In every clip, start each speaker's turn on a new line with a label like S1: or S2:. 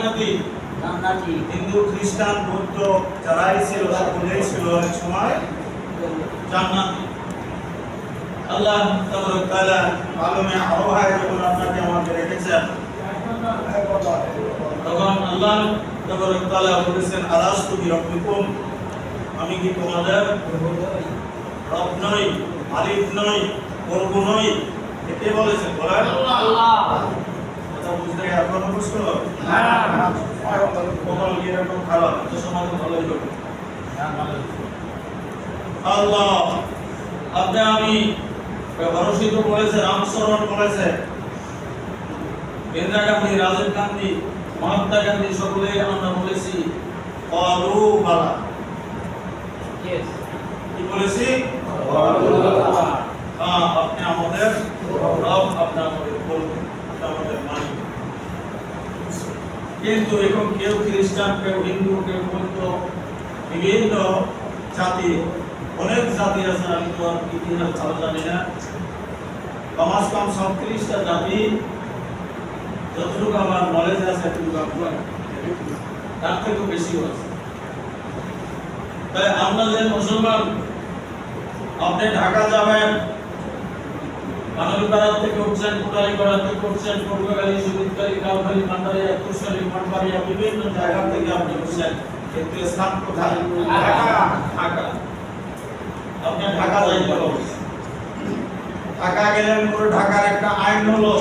S1: জান্নাতি
S2: জান্নাতি
S1: হিন্দু খ্রিস্টান বৌদ্ধ যারাই ছিল সকলেই ছিল এক সময় জান্নাতি। আল্লাহ তাবারক তাআলা আলমে আরওয়াহে যখন আপনাকে আমাকে রেখেছেন তখন আল্লাহ তাবারক তাআলা বলেছেন আলাস্তু বিরব্বিকুম, আমি কি তোমাদের রব নই, মালিক নই, প্রভু নই? কে বলেছেন বলেন?
S2: আল্লাহ।
S1: কথা বুঝতে আপনারা বুঝতে হবে
S2: হ্যাঁ
S1: কপাল এরকম খারাপ তো সমাজ ভালোই হবে। আল্লাহ আপনি আমি ভরসিত বলেছে, রামচরণ বলেছে, ইন্দিরা গান্ধী, রাজীব গান্ধী, মহাত্মা গান্ধী সকলে আমরা বলেছি ক্বালু বালা।
S2: ইয়েস
S1: কি বলেছি?
S2: আল্লাহ।
S1: হ্যাঁ, আপনি আমাদের রব, আপনি আমাদের প্রভু, আপনি আমাদের মালিক। কিন্তু এখন কেউ খ্রিস্টান, কেউ হিন্দু, কেউ বৌদ্ধ, বিভিন্ন জাতি, অনেক জাতি আছে, আমি তো আর ইতিহাস ভালো জানি না, কমাস কম 37টা জাতি, যতটুকু আমার নলেজ আছে এতটুকু আপনার তার থেকেও বেশি আছে। তাই আমরা যে মুসলমান, আপনি ঢাকা যাবেন, মানবীপাড়া থেকে উঠছেন, কোটালীপাড়া থেকে উঠছেন, পূর্বগালী, সুবিদগালী, কাউখালী, ভান্ডারী, কুশলী, মঠবাড়িয়া, বিভিন্ন জায়গা থেকে আপনি উঠছেন, কিন্তু স্থান কোথায়? ঢাকা। আপনি ঢাকা যাইতে হবে। ঢাকা গেলেন, পুরো ঢাকার একটা আইন হলো,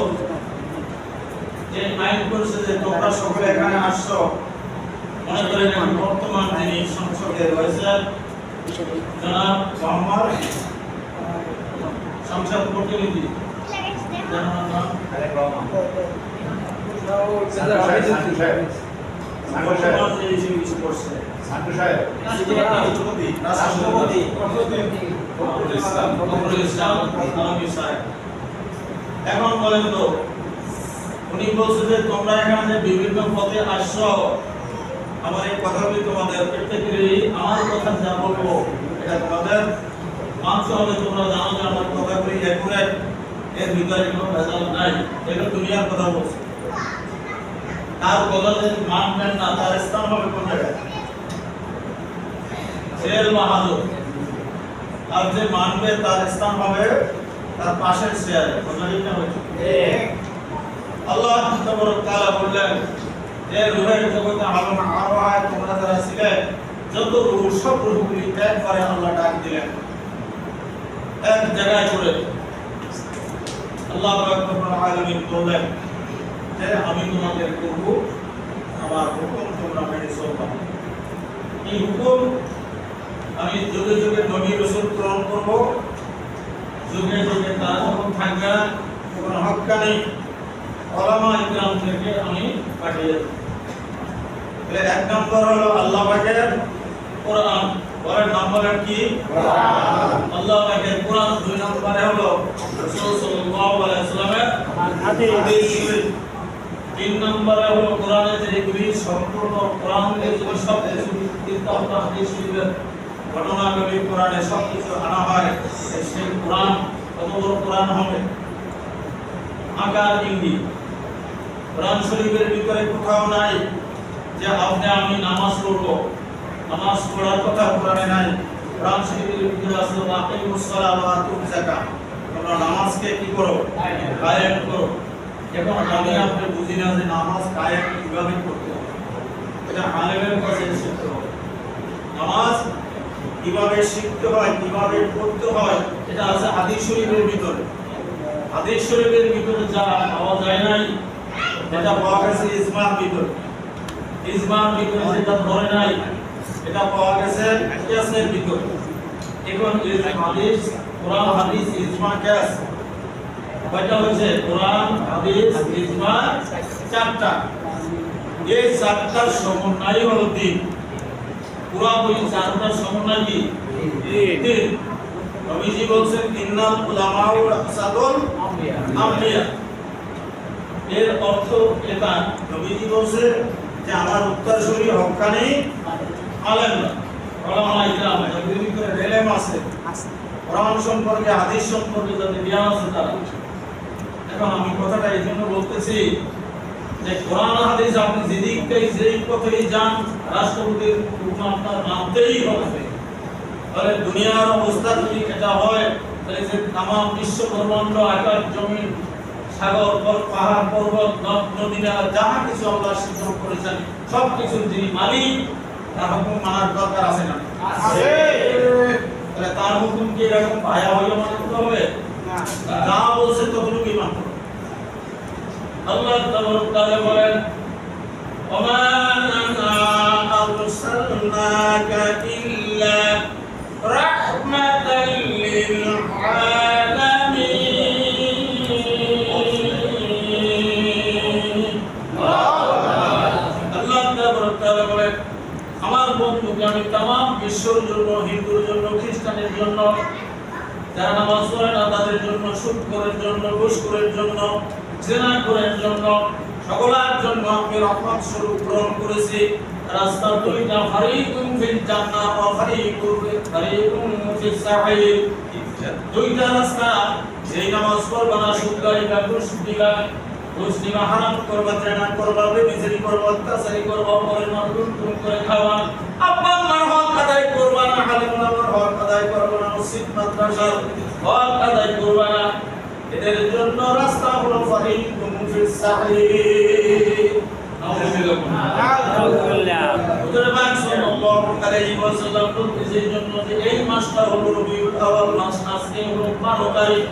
S1: যে আইন করেছে যে তোমরা সকলে এখানে আসছো, মনে করেন এখন বর্তমান যিনি সংসদে রয়েছেন জনাব মোহাম্মদ সংসদ প্রতিনিধি জানার নাম বর্তমান যে ইস্যু করছে রাষ্ট্রপতি ফখরুল ইসলাম আলমগীর সাহেব। এখন বলেন তো, উনি বলছে যে তোমরা এখানে বিভিন্ন পথে আসছো, আমার এই কথাগুলি তোমাদের প্রত্যেকেরই, আমার কথা যা বলবো এটা তোমাদের মানতে হবে। তোমরা জানো যে আমার কথাগুলি একুরেট, এর ভিতরে কোনো ভেজাল নাই। এটা দুনিয়ার কথা বলছে, তার কথা যদি মানবেন না, তার স্থান হবে কোন জায়গায়? জেল বা হাজত। আর যে মানবে তার স্থান হবে তার পাশের চেয়ারে। কথা হয়েছে আল্লাহ তাবারক তাআলা বললেন যে রূহের জগতে আলম আরওয়াহ তোমরা যারা ছিলে, যত রূহ সব রূহগুলি একবারে আল্লাহ ডাক দিলেন এক জায়গায় করে। আল্লাহ রাব্বুল আলামিন বললেন যে আমি তোমাদের প্রভু, আমার হুকুম তোমরা মেনে চলবা। এই হুকুম আমি যুগে যুগে নবী রাসূল প্রেরণ করব, যুগে যুগে তারা যখন থাকবে না, তখন হক্কানি ওলামা ইকরাম থেকে আমি পাঠিয়ে দেব। এক নম্বর হলো আল্লাহ পাকের কোরআন, পরের নম্বরে কি? আল্লাহ পাকের কোরআন। দুই নম্বরে হলো রাসূল সাল্লাল্লাহু আলাইহি ওয়াসাল্লামের হাদিস। তিন নম্বরে হলো কোরআনের যে এগুলি সম্পূর্ণ কোরআনের যে সব কিছু কিতাব হাদিস শরীফের ঘটনাগুলি কোরআনে সব কিছু আনা হয়, সেই কোরআন কত বড় কোরআন হবে, আকার ইঙ্গিত। কোরআন শরীফের ভিতরে কোথাও নাই যে আপনি আমি নামাজ পড়বো, নামাজ পড়ার কথা কোরআনে নাই। কোরআন শরীফের ভিতরে আছে আকিমুস সালাত ওয়া আতুজ যাকাত, তোমরা নামাজকে কি করো? কায়েম করো। এখন আমি আপনি বুঝি না যে নামাজ কায়েম কিভাবে করতে হবে, এটা আলেমের কাছে শিখতে হবে। নামাজ কিভাবে শিখতে হয়, কিভাবে পড়তে হয়, এটা আছে হাদিস শরীফের ভিতরে। হাদিস শরীফের ভিতরে যা পাওয়া যায় নাই, এটা পাওয়া গেছে ইজমার ভিতরে। ইজমার ভিতরে যেটা ধরে নাই, এটা পাওয়া গেছে কিয়াসের ভিতরে। এখন হাদিস, কোরআন, হাদিস, ইজমা, কিয়াস কয়টা হয়েছে? কোরআন, হাদিস, ইজমা, চারটা। এই চারটার সমন্বয় হলো দিন। পুরোপুরি চারটার সমন্বয় কি? দিন। নবীজি বলছেন ইন্নাল উলামাউ ওয়ারাসাতুল আমবিয়া। এর অর্থ এটা, নবীজি বলছে যে আমার উত্তরসূরি হক্কানি আলেমরা, ওলামা ইকরাম, যাদের ভিতরে এলেম আছে, কোরআন সম্পর্কে, হাদিস সম্পর্কে যাদের জ্ঞান আছে তারা। এখন আমি কথাটা এই জন্য বলতেছি যে কোরআন হাদিস আপনি যেদিক দিকটাই যেই পথেই যান রাষ্ট্রপতির হুকুম আপনার মানতেই হবে। তাহলে দুনিয়ার অবস্থা যদি এটা হয় তাহলে যে তাম বিশ্ব ব্রহ্মাণ্ড আকাশ জমিন সাগর পাহাড় পর্বত নদ নদী যাহা কিছু আল্লাহ সৃজন করেছেন সব কিছুর যিনি মালিক তার হুকুম মানার দরকার আছে না? আছে। তাহলে তার হুকুম কি এরকম ভায়া হয়ে মানতে হবে? যা বলছে ততটুকুই মানতে হবে। আল্লাহ তাআলা বলেন ওমা আরসালনাকা ইল্লা রাহমাতাল লিল আলামিন। আল্লাহ তাআলা বলেন আমার বন্ধুকে আমি তামাম বিশ্বের জন্য, হিন্দুর জন্য, খ্রিস্টানের জন্য, যারা নামাজ পড়ে না তাদের জন্য, সুদ করার জন্য, ঘুষ করার জন্য, জিনা করার জন্য, সকলের জন্য আমি রহমত স্বরূপ গ্রহণ করেছি। রাস্তা দুইটা, ফারিকুম ফিল জান্নাহ ওয়া ফারিকুম ফিস সাঈর। দুইটা রাস্তা, যেই নামাজ পড়বা না, সুদ খাইবা, ঘুষ দিবা, হারাম করবা, জিনা করবা, বেবিচারি করবা, অত্যাচারী করবা, পরের মানুষ করে খাওয়া, আব্বা আম্মার হক আদায় করবা না, আলেম ওলামার হক আদায় করবা না, মসজিদ মাদ্রাসার হক আদায় করবা না, এদের জন্য রাস্তা হলো ফারিকুম ফিস সাঈর।
S2: আলহামদুলিল্লাহ।
S1: হুজুর পাক সাল্লাল্লাহু আলাইহি ওয়াসাল্লাম বলতেছেন জন্য যে এই মাসটা হলো রবিউল আউয়াল মাস, আজকে হলো 12 তারিখ,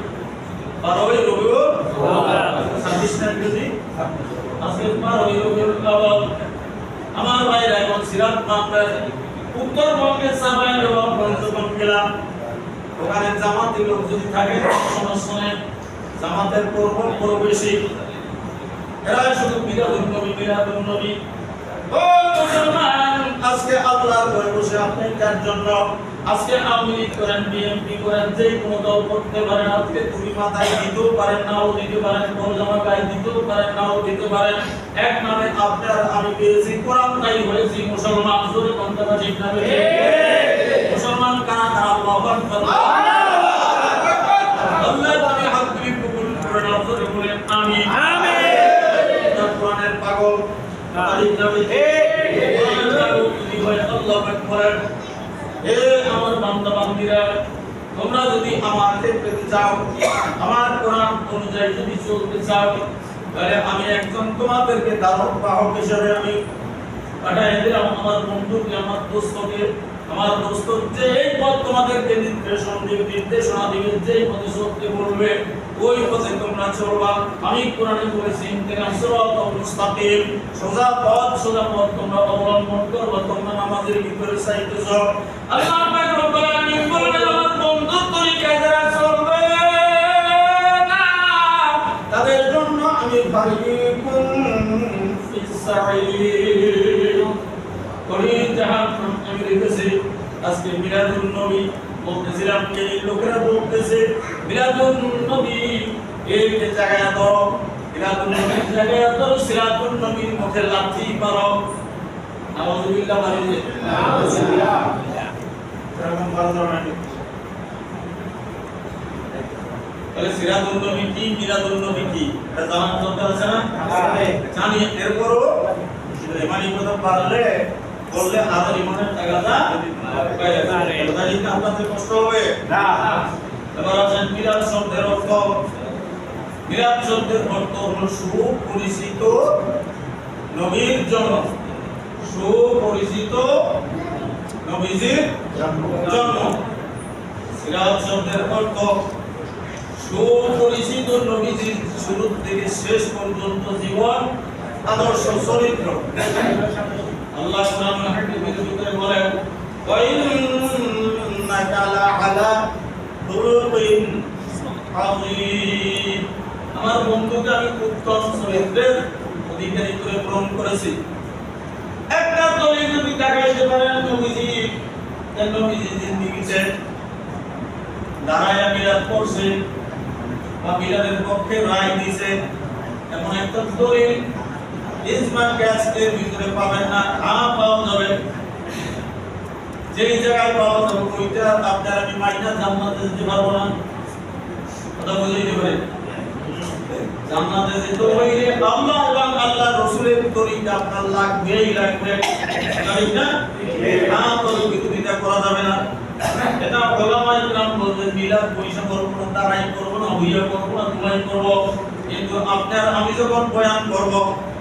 S1: 12ই রবিউল আউয়াল, 26 তারিখ যদি আজকে 12ই রবিউল আউয়াল। আমার ভাইরা এখন সিরাত মাহফিল উত্তরবঙ্গের সাভাইয়ের এবং পঞ্চগড় গেলাম, ওখানে জামাতি লোক যদি থাকে সমস্যা নেই, জামাতের পর্ব বেশি, এরা শুধু মিলাদুন নবী। ও মুসলমান, আজকে আল্লাহর ঘরে বসে আপনি কার জন্য আজকে আওয়ামী লীগ করেন, বিএনপি করেন, যে কোনো দল করতে পারেন, আজকে তুমি মাথায় দিতেও পারেন, নাও দিতে পারেন, জামা গায়ে দিতেও পারেন, নাও দিতে পারেন, এক নামে আপনার আমি পেয়েছি, কোরআন তাই হয়েছি মুসলমান। জোরে বন্ধা ঠিক না? মুসলমান কারা কারা? আল্লাহু আকবার। আল্লাহ তুমি হাত তুলে কবুল করে নাও, জোরে বলেন আমিন। কোরআনের পাগল তারিখ নবী আল্লাহু আকবার। হে আমার বান্দা বান্দীরা, তোমরা যদি আমাকে পেতে চাও, আমার কোরআন অনুযায়ী যদি চলতে চাও, তাহলে আমি একজন তোমাদেরকে দাওয়াত বাহক হিসেবে আমি পাঠিয়ে দিলাম আমার বন্ধুকে, আমার দোস্তকে। আমার দোস্ত যে পথ তোমাদেরকে নির্দেশনা দিবে, যে পথে চলতে বলবে ওই পথে তোমরা চলবা। আমি কোরআনে বলেছি ইহদিনাস সিরাতাল মুস্তাকিম, সোজা পথ তোমরা অবলম্বন করবে। তোমরা নামাজের ভিতরে চাইতেছ, আল্লাহ পাক রব্বুল আলামিন বলেন আমার বন্ধুর তরিকায় যারা চলবে না তাদের জন্য আমি ফারিকুম ফিস সাঈর, কঠিন জাহান্নাম আমি রেখেছি। আজকে মিলাদুন নবী বলতেছিলাম, এই লোকেরা বলতেছে মিলাদুন নবী এই জায়গায় দাও, মিলাদুন নবীর জায়গায় দাও, সিরাতুন নবীর মুখে লাথি মারো। নাউযুবিল্লাহ বলে নাউযুবিল্লাহ। এরকম বলা না। তাহলে সিরাতুন নবী কি, মিলাদুন নবী কি, এটা জানার দরকার আছে না? জানি। এরপরও ইমানি কথা পারলে বললে আরো ইমানের টাকাটা পাইলে তাহলে কি আপনাদের কষ্ট হবে না? এবার আসেন মিলাদ শব্দের অর্থ। মিলাদ শব্দের অর্থ হলো সুপরিচিত নবীর জন্য, সুপরিচিত নবীজির জন্ম। মিলাদ শব্দের অর্থ সুপরিচিত নবীজির শুরু থেকে শেষ পর্যন্ত জীবন, আদর্শ, চরিত্র। আল্লাহ কোরআন হাকিমের ভিতরে বলেন ওয়া ইন্নাকা লাআলা খুলুকিন আযীম। আমার বন্ধুকে আমি উত্তম চরিত্রের অধিকারী করে গ্রহণ করেছি। একটা দলিল যদি দেখাইতে পারেন নবীজি জিন্দেগিতে দাঁড়ায় মিলাদ করছে বা মিলাদের পক্ষে রায় দিয়েছে, এমন একটা দলিল ইসমাত গ্যাসের ভিতরে পাবেন না। পাওয়া যাবে যেই জায়গায় পাওয়া যাবে ওইটা আপনার আমি মাইনাস জান্নাতে যেতে পারবো না। কথা বুঝে নিতে পারে। জান্নাতে যেতে হইলে আল্লাহ এবং আল্লাহ রাসূলের তরিকা আপনার লাগবেই লাগবে, ঠিক না? তবে বিরোধিতা করা যাবে না। এটা ওলামায়ে কিরাম বলতেন মিলাদ পয়সা করব না, তারাই করব না, হইয়া করব না, দুলাই করব। কিন্তু আমি যখন বয়ান করব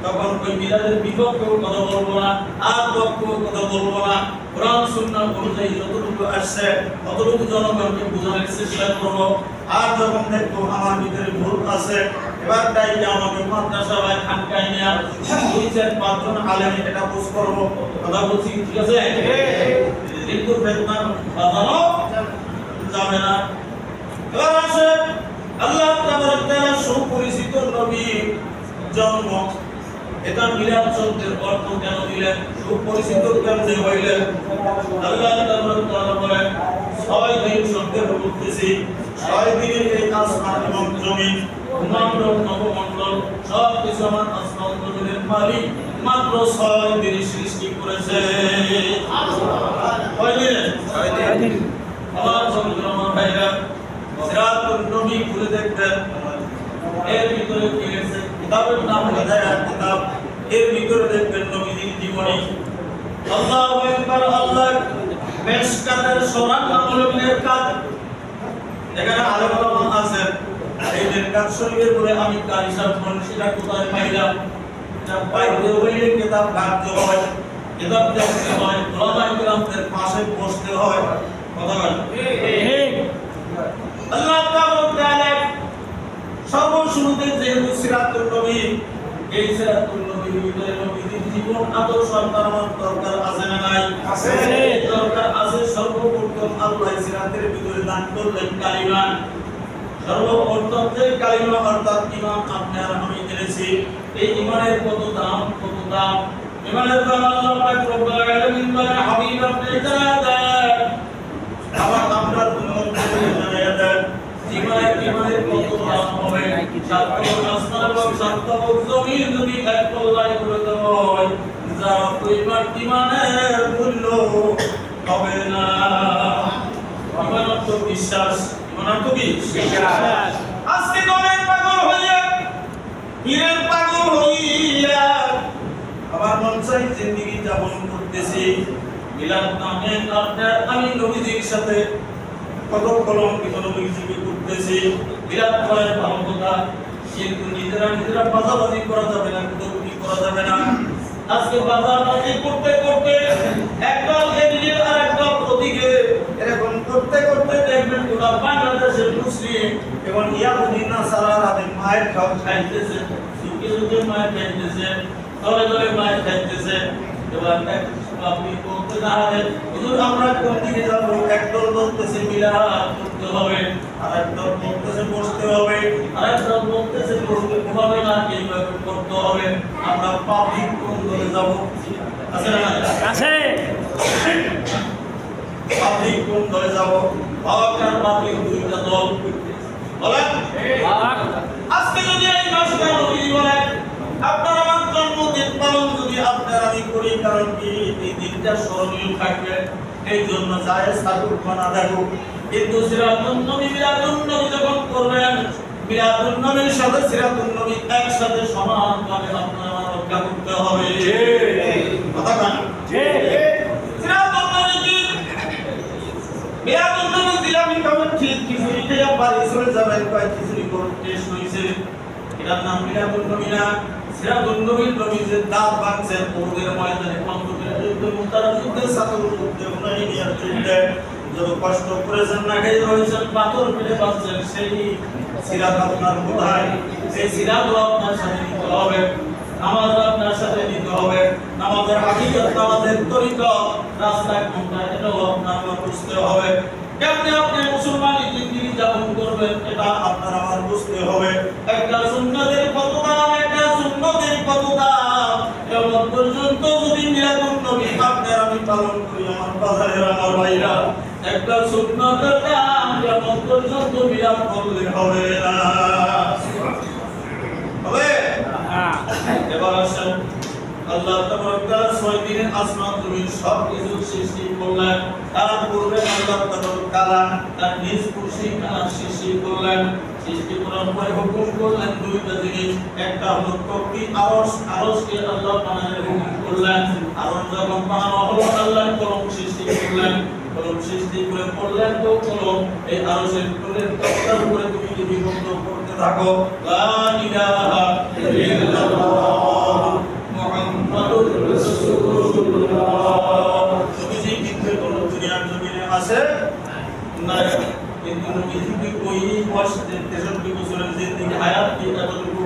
S1: তখন ওই মিলাদের বিপক্ষেও কথা বলবো না, আর পক্ষেও কথা বলবো না। কোরআন সুন্নাহ অনুযায়ী যতটুকু আসছে ততটুকু জনগণকে বোঝানোর চেষ্টা করব। আর যখন দেখবো আমার ভিতরে ভুল আছে, এবার তাই আমাকে মাদ্রাসা বা খানকায় নিয়ে দুই চার পাঁচজন আলেম এটা বুঝ করবো, কথা বলছি, ঠিক আছে? কিন্তু ফেতনা বাঁধানো যাবে না। এবার আসে আল্লাহ তাবারক তাআলা সুপরিচিত নবী জন্ম, এটা মিলাদ শব্দের অর্থ কেন দিলেন, সুপরিচিত কেমনে হইলেন? আল্লাহ তাবারক তাআলা বলেন 6 দিন শব্দের বলতেছি, 6 দিনের এই আসমান এবং জমিন, ভূমণ্ডল নবমণ্ডল সব কিছু আমার আসমান জমিনের মালিক মাত্র 6 দিনে সৃষ্টি করেছে। কয় দিনে? 6 দিন। আমার বন্ধুরা, আমার ভাইরা, সিরাতুন নবী খুলে দেখবেন, এর ভিতরে কি আছে? কিতাবের নাম হিদায়াত কিতাব, এর ভিতরে দেখবেন নবীর জীবনী। আল্লাহু আকবার, আল্লাহ মেশকাতের সূরা নামুল মিরকাত, এখানে আরো নাম আছে। এই মিরকাত শরীফের পরে আমি কারি সাহেব বলছিলাম কোথায় পাইলাম, এটা পাইতে হইলে কিতাব কাটতে হয়, কিতাব দেখতে হয়, ওলামায়ে কিরামদের পাশে বসতে হয়, কথা বলেন ঠিক? আল্লাহ তাআলা সর্বশুরুতে যে সিরাতুন নবী, এই সিরাতুন নবীর ভিতরে নবীর জীবন আদর্শ আমার দরকার আছে না নাই? আছে, দরকার আছে। সর্বপ্রথম আল্লাহ সিরাতের ভিতরে দান করলেন কালিমা। সর্বপ্রথম যে কালিমা অর্থাৎ ঈমান আপনি আর আমি জেনেছি, এই ঈমানের কত দাম, কত দাম! ঈমানের দাম আল্লাহ পাক রব্বুল আলামিন বলেন হাবিব আপনি জানা দেন, আমার আপনার উম্মতকে জানিয়ে দেন ঈমানের কত দাম হবে। সাতটা আসমান এবং সাতটা জমিন যদি এক পাল্লায় করে দেওয়া হয়, যারা ঈমানের মূল্য হবে না। ঈমান অর্থ বিশ্বাস, ঈমান অর্থ কি? বিশ্বাস। আজকে দলের পাগল হইয়া, পীরের পাগল হইয়া আমার মন চাই জিন্দেগি যাপন করতেছি, মিলাদ নামে আপনার আমি নবীজির সাথে কত কলঙ্কিত নবীজিকে করতেছি। মিলাদ করার ভালো কথা, কিন্তু নিজেরা বাজাবাজি করা যাবে না, কুটুকি করা যাবে না। আজকে বাজাবাজি করতে করতে একদল এদিকে আর একদল ওদিকে, এরকম করতে করতে দেখবেন গোটা বাংলাদেশের মুসলিম এবং ইয়াহুদি নাসারারা মায়ের খাইতেছে, সুখে সুখে মায়ের খাইতেছে, দলে দলে মায়ের খাইতেছে। এবার আপনি বলতে দাঁড়াবেন হুজুর আমরা কোন দিকে যাবো? একদল বলতেছে মিলাদ করতে হবে, আর একদল বলতেছে বসতে হবে, আর একদল বলতেছে বসতে হবে না, এইভাবে করতে হবে। আমরা পাবলিক কোন দলে যাব? আছে না? আছে। পাবলিক কোন দলে যাব? বাবাকার পাবলিক দুইটা দল বলেন। আজকে যদি এই মাসটা নবী বলেন আপনার আমার জন্মদিন পালন যদি আপনার আমি করি, কারণ কি এই দিনটা স্মরণীয় থাকবে, এই জন্য জায়েজ থাকুক বা না থাকুক। কিন্তু সিরাতুন নবী মিলাদুন নবী যখন করবেন, মিলাদুন নবীর সাথে সিরাতুন নবী একসাথে সমানভাবে আপনার আমার রক্ষা করতে হবে। কথা বলেন ঠিক? সিরাতুন নবী কি? মিলাদুন নবী দিলামি কেমন ঠিক খিচুড়ি খেয়ে বাড়ি চলে যাবেন, কয় খিচুড়ি কোন টেস্ট হইছে, এটার নাম মিলাদুন নবী না। সিরাতুন নবীর নবী যে দাঁত ভাঙছেন ওদের ময়দানে কন্দকের যুদ্ধে, মুতারা যুদ্ধে, সাতর যুদ্ধে, হুনাইনিয়ার যুদ্ধে যত কষ্ট করেছেন, না খেয়ে রয়েছেন, পাথর পেলে বাঁচছেন, সেই সিরাত আপনার কোথায়? সেই সিরাত আপনার সাথে নিতে হবে, নামাজ আপনার সাথে নিতে হবে। নামাজের হাকিকত, নামাজের তরিকা, রাস্তা কোনটা, এটাও আপনার বুঝতে হবে। কেমনে আপনি মুসলমানি জিন্দেগি যাপন করবেন এটা আপনার আমার বুঝতে হবে। একটা সুন্নতের কত দাম, একটা সুন্নতের কত দাম, এমন পর্যন্ত যদি মিলাদুন নবী আপনার আমি পালন করি আমার বাজারের আমার ভাইরা, একটা সুন্নতের দাম এমন পর্যন্ত মিলাদ করলে হবে না। হবে? এবার আসেন আল্লাহ তাবারক তাআলা 6 দিনে আসমান জমিন সব কিছু সৃষ্টি করলেন। তার পূর্বে আল্লাহ তাবারক তাআলা তার নিজ কুরসি কালাম সৃষ্টি করলেন। সৃষ্টি করার পরে হুকুম করলেন দুইটা জিনিস, একটা হলো তকবি আরশকে আল্লাহ বানানোর হুকুম করলেন। আরশ যখন বানানো হলো আল্লাহ কলম সৃষ্টি করলেন, কলম সৃষ্টি করে পড়লেন তো কলম এই আরশের উপরের তক্তার উপরে তুমি যদি বন্ধ করতে থাকো লা ইলাহা ইল্লাল্লাহ মুহাম্মাদুর রাসূলুল্লাহ। তুমি যে কিন্তু কোনো দুনিয়ার জমিনে আছে না, কিন্তু নবীজি কি ওই বয়স 63 বছরের জিন্দেগি হায়াত কি এতটুকু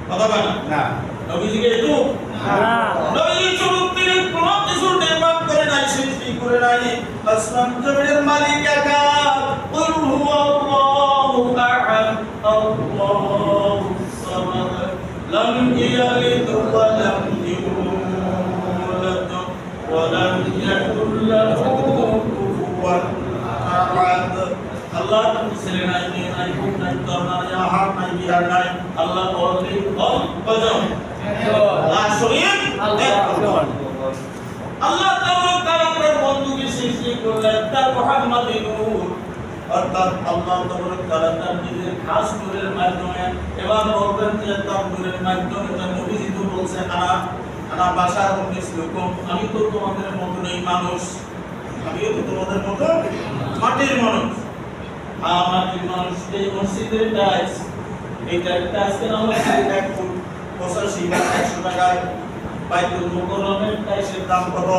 S1: কথা বলে না? নবীজি কে একটু
S2: না।
S1: নবীজি শুরু থেকে কোনো কিছু নির্মাণ করে নাই, সৃষ্টি করে নাই। আসমান জমিনের মালিক একা। কুল হুয়াল্লাহু আহাদ আল্লাহুস সামাদ লাম ইয়ালিদ ওয়া লাম ইউলাদ ওয়া লাম ইয়াকুল লাহু কুফুওয়ান আহাদ। আল্লাহ তুমি ছেলে নাই, মেয়ে নাই, বোন নাই, তোর নাই, হাত নাই, বিহার নাই। আল্লাহ বলতে কজন আর শরীর আল্লাহ তাআলা বন্ধুকে সৃষ্টি করলেন তার মুহাম্মদ নূর, অর্থাৎ আল্লাহ তাআলা তার নিজের খাস নূরের মাধ্যমে। এবার বলবেন যে তার নূরের মাধ্যমে তার নবীজি তো বলছে আনা বাশারুম মিসলুকুম, আমি তো তোমাদের মতো নেই মানুষ, আমিও তো তোমাদের মতো মাটির মানুষ। মাটির মানুষ। এই মসজিদের টাইলস, এই টাইলস কেন মসজিদের 1 ফুট 85 বা 100 টাকায়। বাইতুল মুকাররমের টাইলসের দাম কত?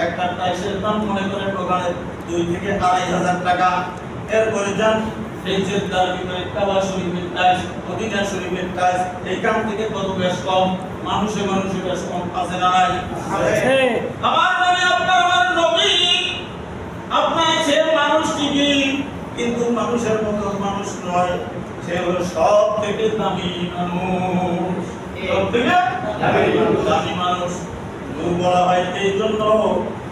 S1: একটা টাইলসের দাম মনে করেন ওখানে 2 থেকে 2,500 টাকা। এরপরে যান এই যে তার ভিতরে কাবা শরীফের টাইলস, মদিনা শরীফের টাইলস, এইখান থেকে কত বেশ কম, মানুষে বেশ কম আছে না নাই?
S2: আছে।
S1: আমার নবী আমার নবী আপনার সে মানুষ ঠিকই, কিন্তু মানুষের মতো মানুষ নয়, সে হলো সব থেকে দামি মানুষ। সব থেকে দামি মানুষ। নূর বলা হয় এই জন্য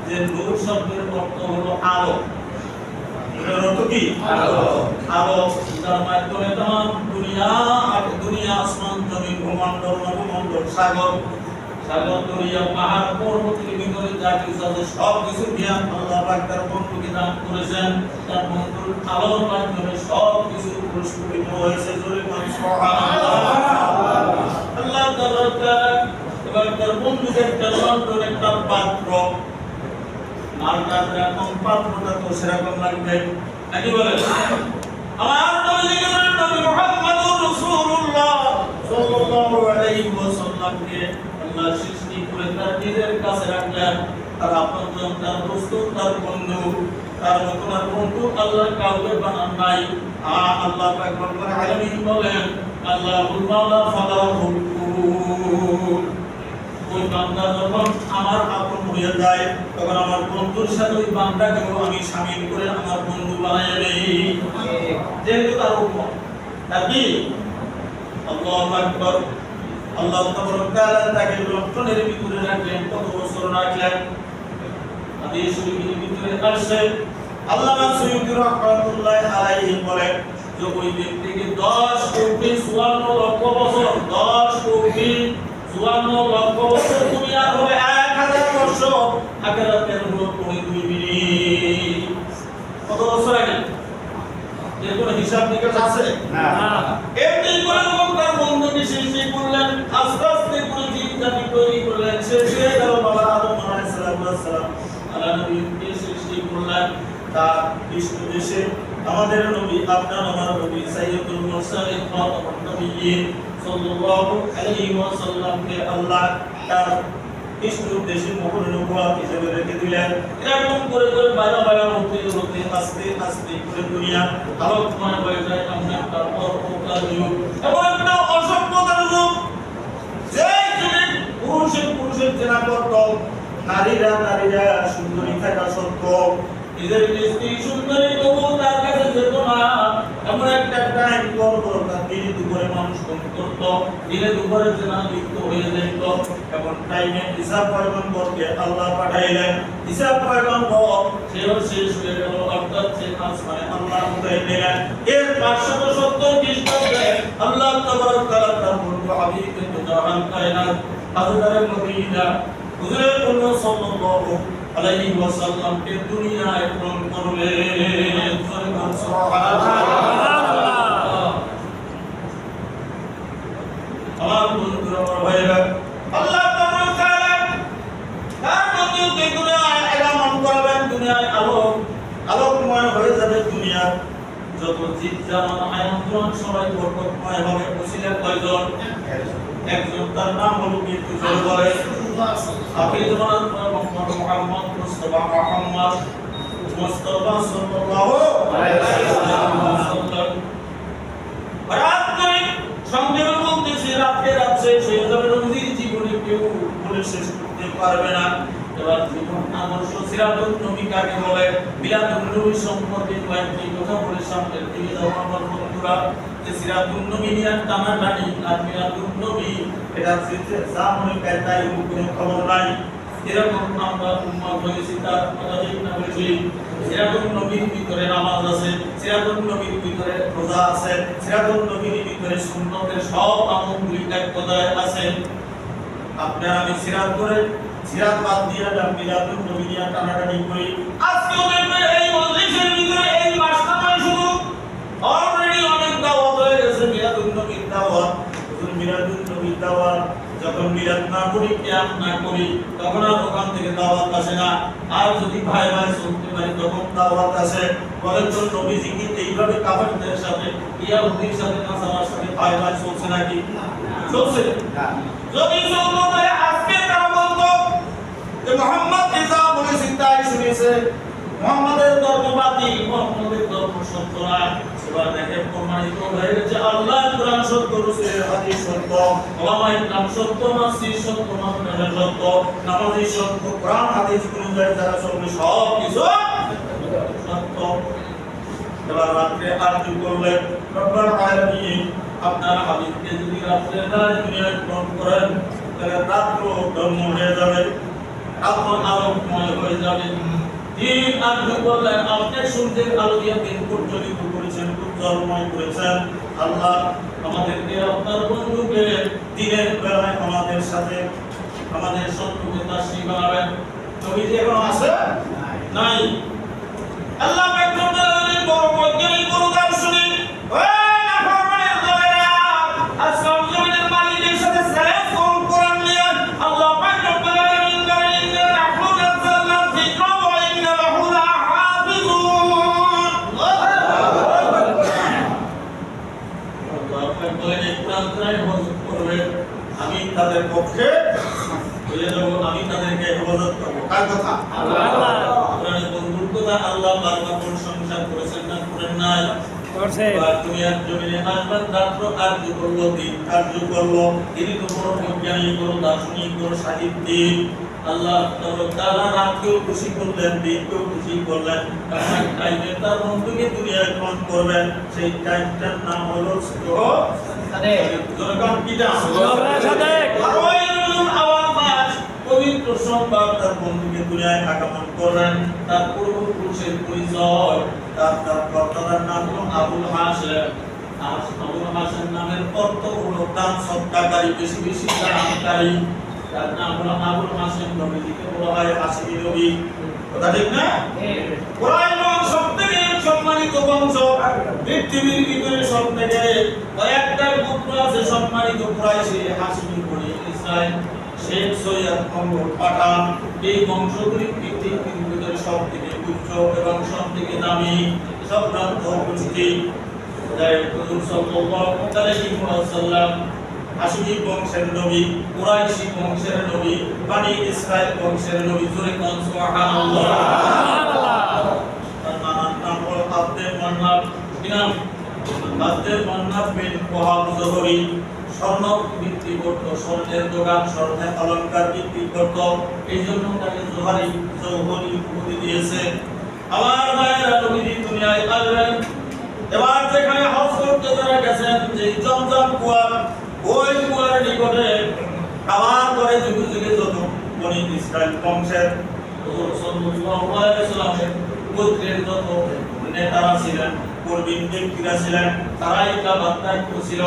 S1: যে নূর শব্দের অর্থ হলো আলো। এর অর্থ কি? আলো। যার মাধ্যমে তাম দুনিয়া আসমান জমিন ভূমণ্ডল নভমণ্ডল সাগর দরিয়া পাহাড় পর্বতের ভিতরে যা কিছু আছে সব কিছু জ্ঞান আল্লাহ পাক তার বন্ধুকে দান করেছেন। তার বন্ধুর আলোর মাধ্যমে সব কিছু প্রস্ফুটিত হয়েছে। জোরে বলুন সুবহানাল্লাহ। আল্লাহ তাআলা এবার তার বন্ধুকে একটা লন্ডন একটা পাত্র, মালটা যেরকম পাত্রটা তো সেরকম লাগবে নাকি বলেন? আমার নবী মুহাম্মদুর রাসূলুল্লাহ সাল্লাল্লাহু আলাইহি ওয়াসাল্লামকে আল্লাহ সৃষ্টি করে তার নিজের কাছে রাখলেন। তার আপনজন, তার দোস্ত, তার বন্ধু, তার মতন আর বন্ধু আল্লাহ কাউকে বানান নাই। আল্লাহ পাক রব্বুল আলামিন বলেন আল্লাহুল মাওলা ফালাহুল কুল। ওই বান্দা যখন আমার আপন হয়ে যায় তখন আমার বন্ধুর সাথে ওই বান্দাকেও আমি শামিল করে আমার বন্ধু বানাই নেই, যেহেতু তার উম্মত। নাকি আল্লাহু আকবার। আল্লাহ তাআলা তাকে লন্ডনের ভিতরে রাখলেন। কত বছর রাখলেন? হাদিস শরীফের ভিতরে আসছে আল্লামা সুয়ুতী রাহমাতুল্লাহি আলাইহি বলেন যে ওই ব্যক্তিকে 10 কোটি 54 লক্ষ বছর, 10 কোটি 54 লক্ষ বছর দুনিয়ার হবে 1000 বছর, আখিরাতের হলো 2 মিনিট। কত বছর আগে? এর কোনো হিসাব নিকাশ আছে?
S2: না।
S1: এমনি করে তার বন্ধুকে সৃষ্টি করলেন, আস্তে আস্তে করে জীব জাতি তৈরি করলেন। শেষে গেল বাবা আদম আলাইহিস সালাম আল্লাহ নবীকে সৃষ্টি করলেন। তার বিশ্ব দেশে আমাদের নবী, আপনার আমার নবী সাইয়্যিদুল মুরসালিন খাতামুন নবিয়্যিন সাল্লাল্লাহু আলাইহি ওয়াসাল্লামকে আল্লাহ তার বিশ্ব দেশে মহান নবুয়ত হিসেবে রেখে দিলেন। এরকম করে বাইরে হতে আস্তে আস্তে করে দুনিয়া আলোকময় হয়ে যায়। আমরা তারপর ওকার যুগ এবং একটা অসভ্যতার যুগ, যে পুরুষের চেনা করত, নারীরা সুন্দরী থাকা সত্ত্বেও নিজের স্ত্রী সুন্দরী তবু তার কাছে যেত না। এমন একটা টাইম তার দিনে দুপুরে মানুষ কম করত, দিনে দুপুরে চেনা লিপ্ত হয়ে যেত। এমন টাইমে ঈসা পয়গম্বরকে আল্লাহ পাঠাইলেন। ঈসা পয়গম্বর সেও শেষ হয়ে গেল, অর্থাৎ সে আসমানে আল্লাহ উঠাই নিলেন। এর 570 খ্রিস্টাব্দে আল্লাহ তাবারক তাআলা তার বন্ধু হাবিবকে জাহান কায়নাত হযরত মদিনা হুজুর সাল্লাল্লাহু আলাইহি ওয়াসাল্লামকে দুনিয়ায় প্রেরণ করলেন। সুবহানাল্লাহ। আমার বন্ধুরা আমার ভাইরা আল্লাহ তাআলা তার বন্ধুকে দুনিয়ায় আগমন করাবেন, দুনিয়ায় আলোকময় হয়ে যাবে দুনিয়া। যত জীব জানোয়ার হায়াতুন সবাই বরকতময় হবে। ওসিলা কয়জন? একজন, তার নাম হলো মৃত্যু। জোরে বলে আখির জামান মুহাম্মদ মুস্তাফা সাল্লাল্লাহু আলাইহি ওয়াসাল্লাম। রাত করে সংক্ষেপে বলতেছি, রাতে রাত শেষ হয়ে যাবে, নবীর জীবনে কেউ বলে শেষ করতে পারবে না। এবার জীবন আদর্শ সিরাতুন নবী কাকে বলে? মিলাদুন নবী সম্পর্কে কয়েকটি কথা বলে সামনের দিকে যাও আমার বন্ধুরা। যে সিরাতুন নবী নিয়ে টানাটানি আর মিলাদুন নবী এটা যা মনে করে তাই কোনো খবর নাই। এরকম আমরা উম্মাহ হয়েছি, তার কথা ঠিক না বলেছি। সিরাতুন নবীর ভিতরে নামাজ আছে, সিরাতুন নবীর ভিতরে রোজা আছে, সিরাতুন নবীর ভিতরে সুন্নতের সব আমলগুলি এক কথায় আছে। আপনারা আমি সিরাত করে সিরাত বাদ দিয়ে মিলাদুন নবী নিয়ে টানাটানি করি। আজকেও দেখবেন এই মজলিসের ভিতরে এই মাসটা নয় শুধু, অলরেডি অনেক দাওয়াত হয়ে গেছে মিলাদুন নবীর দাওয়াত। মিলাদুন নবীর দাওয়াত যখন মিলাদ না করি, কিয়াম না করি, তখন আর ওখান থেকে দাওয়াত আসে না। আর যদি ভাই ভাই চলতে পারি তখন দাওয়াত আসে। বলেন তো নবীজি কি এইভাবে কাফেরদের সাথে, ইয়াহুদীর সাথে, নাসারার সাথে ভাই ভাই চলছে নাকি? চলছে না। যদি চলতো তাহলে আজকে তারা বলতো যে মুহাম্মদ যা বলেছে তাই শুনেছে, মুহাম্মাদের ধর্ম বাতিল, মুহাম্মাদের ধর্ম সত্য না। এবার দেখেন প্রমাণিত হয়ে গেছে আল্লাহর কোরআন সত্য, রাসূলের হাদিস সত্য, ওলামায়ে কেরাম সত্য, মসজিদ সত্য, মাদ্রাসা সত্য, নামাজি সত্য, কোরআন হাদিস অনুযায়ী যারা চলবে সব কিছু সত্য। এবার রাত্রে আরজ করলেন রব্বুল আলামিন, আপনার হাবিবকে যদি রাত্রে না দুনিয়ায় গ্রহণ করেন তাহলে রাত্র ধর্ম হয়ে যাবে, রাত্র আলোকময় হয়ে যাবে। দিন আরজ করলেন, আপনি সূর্যের আলো দিয়ে দিন প্রজ্বলিত করেছেন, উজ্জ্বলময় করেছেন। আল্লাহ আমাদেরকে আপনার বন্ধুকে দিনের বেলায় আমাদের সাথে আমাদের শত্রুকে তাসরি বানাবেন। নবীজি এখন আছে নাই? আল্লাহ পাক রব্বুল আলামিন বড় বৈজ্ঞানিক বড় দার্শনিক আমি তাদের পক্ষে হয়ে যাব, আমি তাদেরকে হেফাজত করবো। কার কথা? আল্লাহ। কোরআনে বন্ধুর কথা আল্লাহ বারবার প্রশংসা করেছেন না করেন নাই? করছেন। তুমি আর জমিনে আসবেন, রাত্র আরজ করলো, দিন কার্য করলো। তিনি তো বড় বৈজ্ঞানিক, বড় দার্শনিক, বড় সাহিত্যিক। আল্লাহ তাআলা রাতকেও খুশি করলেন, দিনকেও খুশি করলেন। কারণ টাইমে তার বন্ধুকে দুনিয়ায় গ্রহণ করবেন, সেই টাইমটার নাম হলো পবিত্র সোমবার। তার বন্ধুকে দুনিয়ায় আগমন করলেন, তার পূর্বপুরুষের পরিচয়, তার কর্তার নাম হলো আবুল হাসেম। আবুল হাসেম নামের অর্থ হলো দান সৎকারী, বেশি বেশি দানকারী। তার নাম হলো আবুল হাসেম। নবীজিকে বলা হয় হাসিমি নবী। কথা ঠিক না? কুরাইশ বংশ সবথেকে সম্মানিত বংশ পৃথিবীর ভিতরে। সবথেকে কয়েকটা পুত্র আছে সম্মানিত কুরাইশি, হাসিমি বনি ইসরাইল, শেখ সৈয়দ মোহাম্মদ পাঠান। এই বংশগুলি পৃথিবীর ভিতরে সবথেকে উচ্চ এবং সবথেকে দামি। সব গ্রন্থ উপস্থিত। হুজুর সাল্লাল্লাহু আলাইহি ওয়াসাল্লাম হাশিমি বংশের নবী, কুরাইশি বংশের নবী, বনি ইসরাইল বংশের নবী। জোরে কোন সুবহানাল্লাহ। তার নাম হলো আব্দুল মান্নান। কি নাম? আব্দুল মান্নান বিন ওয়াহাব জোহরি। স্বর্ণ বিক্রি করত, স্বর্ণের দোকান, স্বর্ণের অলংকার বিক্রি করত। এই জন্য তাকে জোহরি উপাধি দিয়েছে। আমার ভাইয়েরা, নবীজি দুনিয়ায় আসবেন। এবার যেখানে হজ করতে যারা গেছেন, যে জমজম কুয়া, ওই কুয়ার নিকটে খাওয়ার পরে যুগে যুগে যত বনি ইসরাইল বংশের রাসূল সাল্লাল্লাহু আলাইহি ওয়াসাল্লামের গোত্রের যত নেতারা ছিলেন, প্রবীণ ব্যক্তিরা ছিলেন, তারাই কাবার দায়িত্ব ছিল।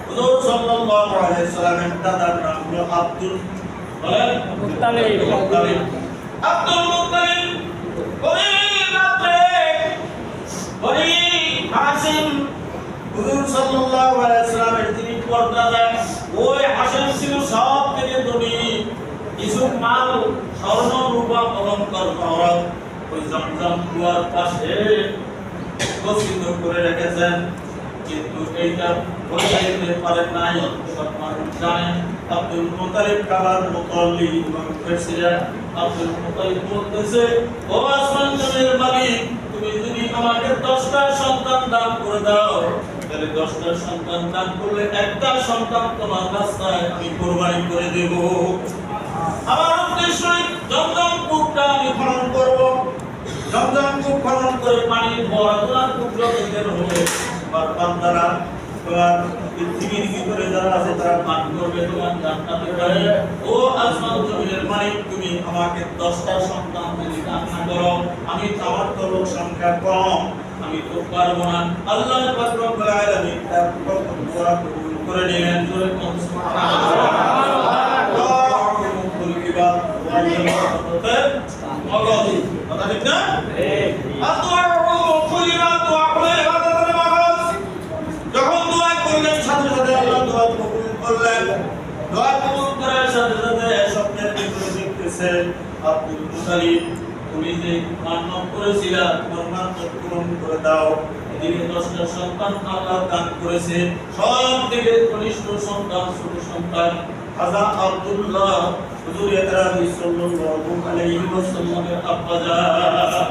S1: হুজুর সাল্লাল্লাহু আলাইহি ওয়াসাল্লামের দাদার নাম হলো আব্দুল মুত্তালিব। আব্দুল মুত্তালিব বনি হাশিম হুজুর সাল্লাল্লাহু আলাইহি ওয়াসাল্লামের তিনি পর্দাদার ওই হাসেম ছিল সব থেকে ধনী, কিছু মাল স্বর্ণ রূপা অলংকার পাওয়া ওই জমজম কুয়ার পাশে গচ্ছিত করে রেখেছেন, কিন্তু এইটা বলতে পারেন নাই। সব মানুষ জানে আব্দুল মুতালিব কালার মুতাল্লি এবং প্রেসিডেন্ট আব্দুল মুতালিব বলতেছে, ও আসমান জমির মালিক, তুমি যদি আমাকে 10টা সন্তান দান করে দাও, তাহলে 10টা সন্তান দান করলে একটা সন্তান তোমার রাস্তায় আমি কুরবানি করে দেব। আমার উদ্দেশ্য জমজম কূপটা আমি খনন করব, জমজম কূপ খনন করে পানি ভরা তোমার কূপ বের হবে, তোমার বান্দারা তোমার পৃথিবীর ভিতরে যারা আছে তারা পান করবে, তোমার জান্নাতে যাবে। ও আসমান জমিনের মালিক, তুমি আমাকে 10টা সন্তান যদি দান না করো, আমি আমার তো লোক সংখ্যা কম, আমি তো পারবো না। আল্লাহ পাক রব্বুল আলামিন তার দোয়া কবুল করে নিলেন। জোরে কোন সুবহানাল্লাহ। কথা ঠিক না? যখন দোয়া করলেন সাথে সাথে আল্লাহ দোয়া কবুল করলেন। দোয়া কবুল করার সাথে সাথে স্বপ্নের ভিতরে দেখতেছে আব্দুল মুতালিব, তুমি যে মান্যত করেছিলা তোমার মান্যত পূরণ করে দাও। এদিকে 10টা সন্তান আল্লাহ দান করেছে, সব থেকে কনিষ্ঠ সন্তান ছোট সন্তান খাজা আব্দুল্লাহ হুজুর একরাম সাল্লাল্লাহু আলাইহি ওয়াসাল্লামের আব্বা জান,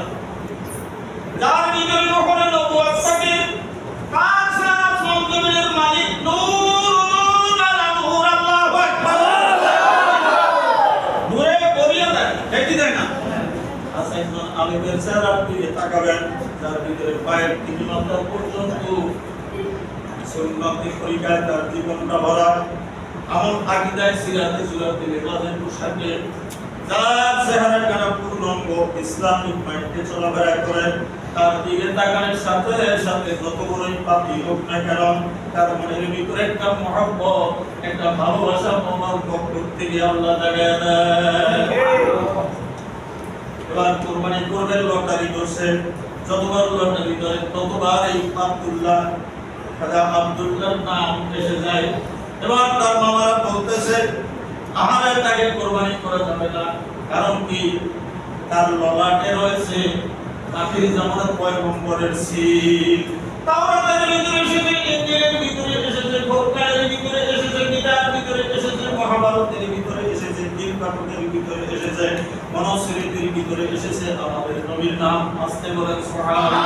S1: যার ভিতরে কখনো নবুয়ত থাকে। কাসা সন্তানের মালিক নূরুন আলা নূর, আল্লাহু আকবার। নূরে বলিয়া দেয়, দেখি দেয় না। আচ্ছা, একজন আলিমের চেহারার দিকে তাকাবেন, যার ভিতরে পায়ের 3 মাথা পর্যন্ত সুন্নতি তরিকায় তার জীবনটা ভরা, আমল আকীদায় সিরাতে সুরাতে লেবাসের পোশাকে, যার চেহারা কানা পূর্ণাঙ্গ ইসলামিক মাইন্ডে চলাফেরা করে, তার দিকে তাকানোর সাথে সাথে যত বড়ই পাপী হোক না কেন, তার মনের ভিতরে একটা মহব্বত, একটা ভালোবাসা আমার পক্ষ থেকে আল্লাহ জাগায় দেয়। এবার কুরবানি করবেন, লটারি করছে, যতবার লটারি করে ততবার এই আব্দুল্লাহ খাজা আব্দুল্লাহর নাম এসে যায়। এবার তার মামারা বলতেছে, আমাদের তাকে কোরবানি করা যাবে না, কারণ কি তার ললাটে রয়েছে আখির জামানার পয়গম্বরের সিল। তাওরাতের ভিতরে এসেছে, ইনজিলের ভিতরে এসেছে, কোরআনের ভিতরে এসেছে, গীতার ভিতরে এসেছে, মহাভারতের ভিতরে এসেছে, তিন কাপড়ের ভিতরে এসেছে, মনসিরের ভিতরে এসেছে আমাদের নবীর নাম। আস্তে বলেন সুবহানাল্লাহ।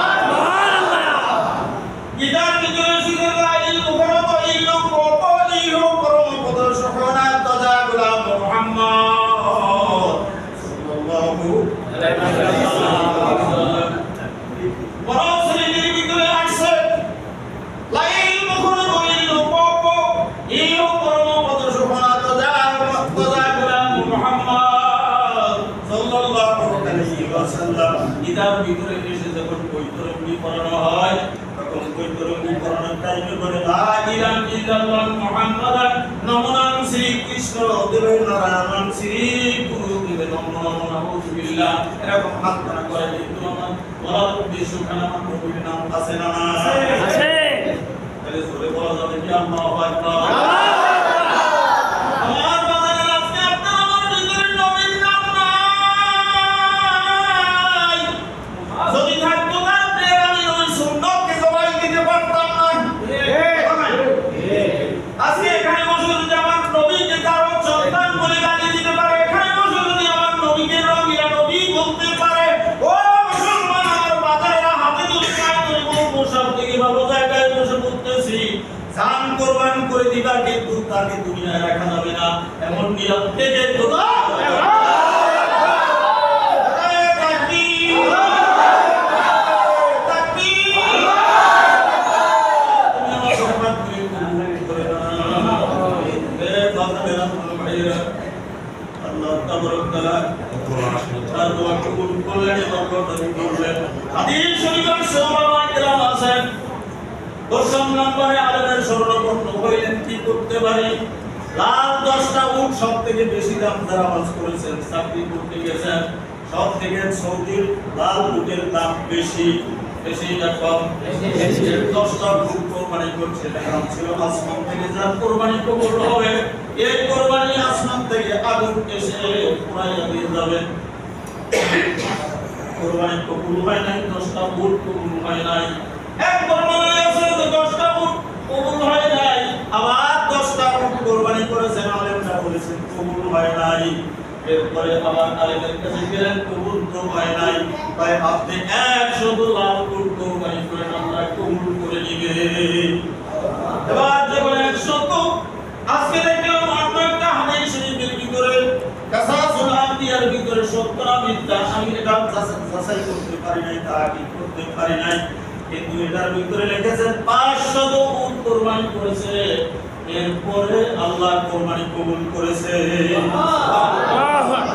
S1: গীতার ভিতরে এসেছে লাইল মুফরত ইল্লু কোপলি হো পরম পদ সুবহানা তাজা গোলাম মুহাম্মদ সাল্লাল্লাহু আলাইহি ওয়াসাল্লাম। মনসিরের ভিতরে আসছে লাইল মুফরত ইল্লু কোপ ইল্লু পরম পদ সুবহানা তাজা গোলাম মুহাম্মদ সাল্লাল্লাহু আলাইহি ওয়াসাল্লাম। গীতার ভিতরে এসে যখন বৈতরণী পড়ানো হয়, তখন বৈতরণী পড়ানোর টাইমে বলে লা ইলাহা ইল্লাল্লাহ মুহাম্মাদান নমনাং শ্রী কৃষ্ণ দেবে নারায়ণ শ্রী গুরু দেবে নমঃ নাউযুবিল্লাহ, এরকম হাতনা করে। কিন্তু আমার বলার উদ্দেশ্য কেন আমার নবীর নাম আছে না? আছে। তাহলে জোরে বলা যাবে কি আল্লাহু আকবার। কোরবান করে দিবা, কিন্তু তাকে দুনিয়ায় রাখা যাবে না, এমন নিয়ম থেকে খোদা আল্লাহ তাবারক তাআলা তার দোয়া কবুল করলেন এবং বরকত করলেন। হাদিস শরীফের সাহাবায়ে কেরাম আছেন, 10 নম্বরে আলেমের স্মরণপন্ন হইলেন কি করতে পারি। লাল 10টা উট সব থেকে বেশি দাম যারা হজ করেছেন, চাকরি করতে গেছেন, সব থেকে সৌদির লাল উটের দাম বেশি, বেশি না কম? 10টা উট কোরবানি করছে, নাম ছিল আসমান থেকে যা কোরবানি কবুল হবে, এই কোরবানি আসমান থেকে আগুন এসে পুরাইয়া দিয়ে যাবে। কোরবানি কবুল হয় নাই, 10টা উট কবুল হয় নাই। এক কোরবানি আছে যে 10টা উট কবুল হয় নাই, আবার 10টা উট কোরবানি করেছেন, আলেমরা বলেছেন কবুল হয় নাই। এরপরে আবার আলেমের কাছে গেলেন, কবুল তো হয় নাই, তাই আপনি 100 লাখ উট কোরবানি করেন, আমরা কবুল করে নিবে। এবার যখন 100, আজকে দেখলাম আমরা একটা হাদিস শরীফের ভিতরে কাসাসুল আম্বিয়ার ভিতরে 70 মিথ্যা, আমি এটা যাচাই করতে পারি নাই, তাহাকিক করতে পারি নাই, কিন্তু এটার ভিতরে লিখেছেন 500 উট কোরবানি করেছে, এরপরে আল্লাহ কোরবানি কবুল করেছে।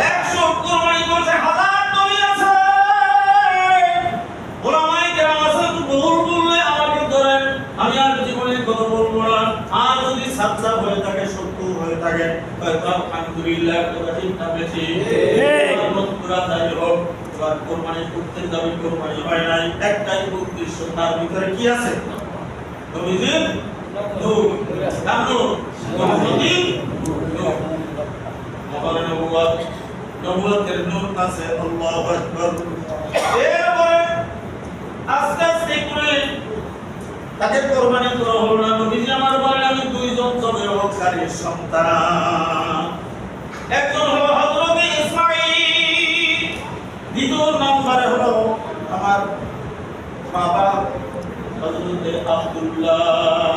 S1: 100 কোরবানি করেছে, হাজার নবী আছে, ওলামায়ে কেরাম আছে, বহু বললে আমাকে ধরেন, আমি আর জীবনে কথা বলবো না। আর যদি সাচ্চা হয়ে থাকে, সত্য হয়ে থাকে, হয়তো আলহামদুলিল্লাহ, কথা ঠিক না বেশি পুরা যাই হোক, এবার কোরবানি করতে যাবে, কোরবানি হয় নাই, একটাই উদ্দেশ্য, তার ভিতরে কি আছে? নবীজির নূর, কার নূর? নবীজির নূর, মহান নবুয়ত, নবুয়তের নূর আছে। আল্লাহু আকবার। এরপরে আস্তে আস্তে করে তাকে কোরবানি করা হলো না। নবীজি আমার বলেন, আমি 2 জন জবেহকারীর সন্তান, একজন হলো হযরত ইসমাঈল, দ্বিতীয় নম্বরে হলো আমার বাবা হযরত আব্দুল্লাহ।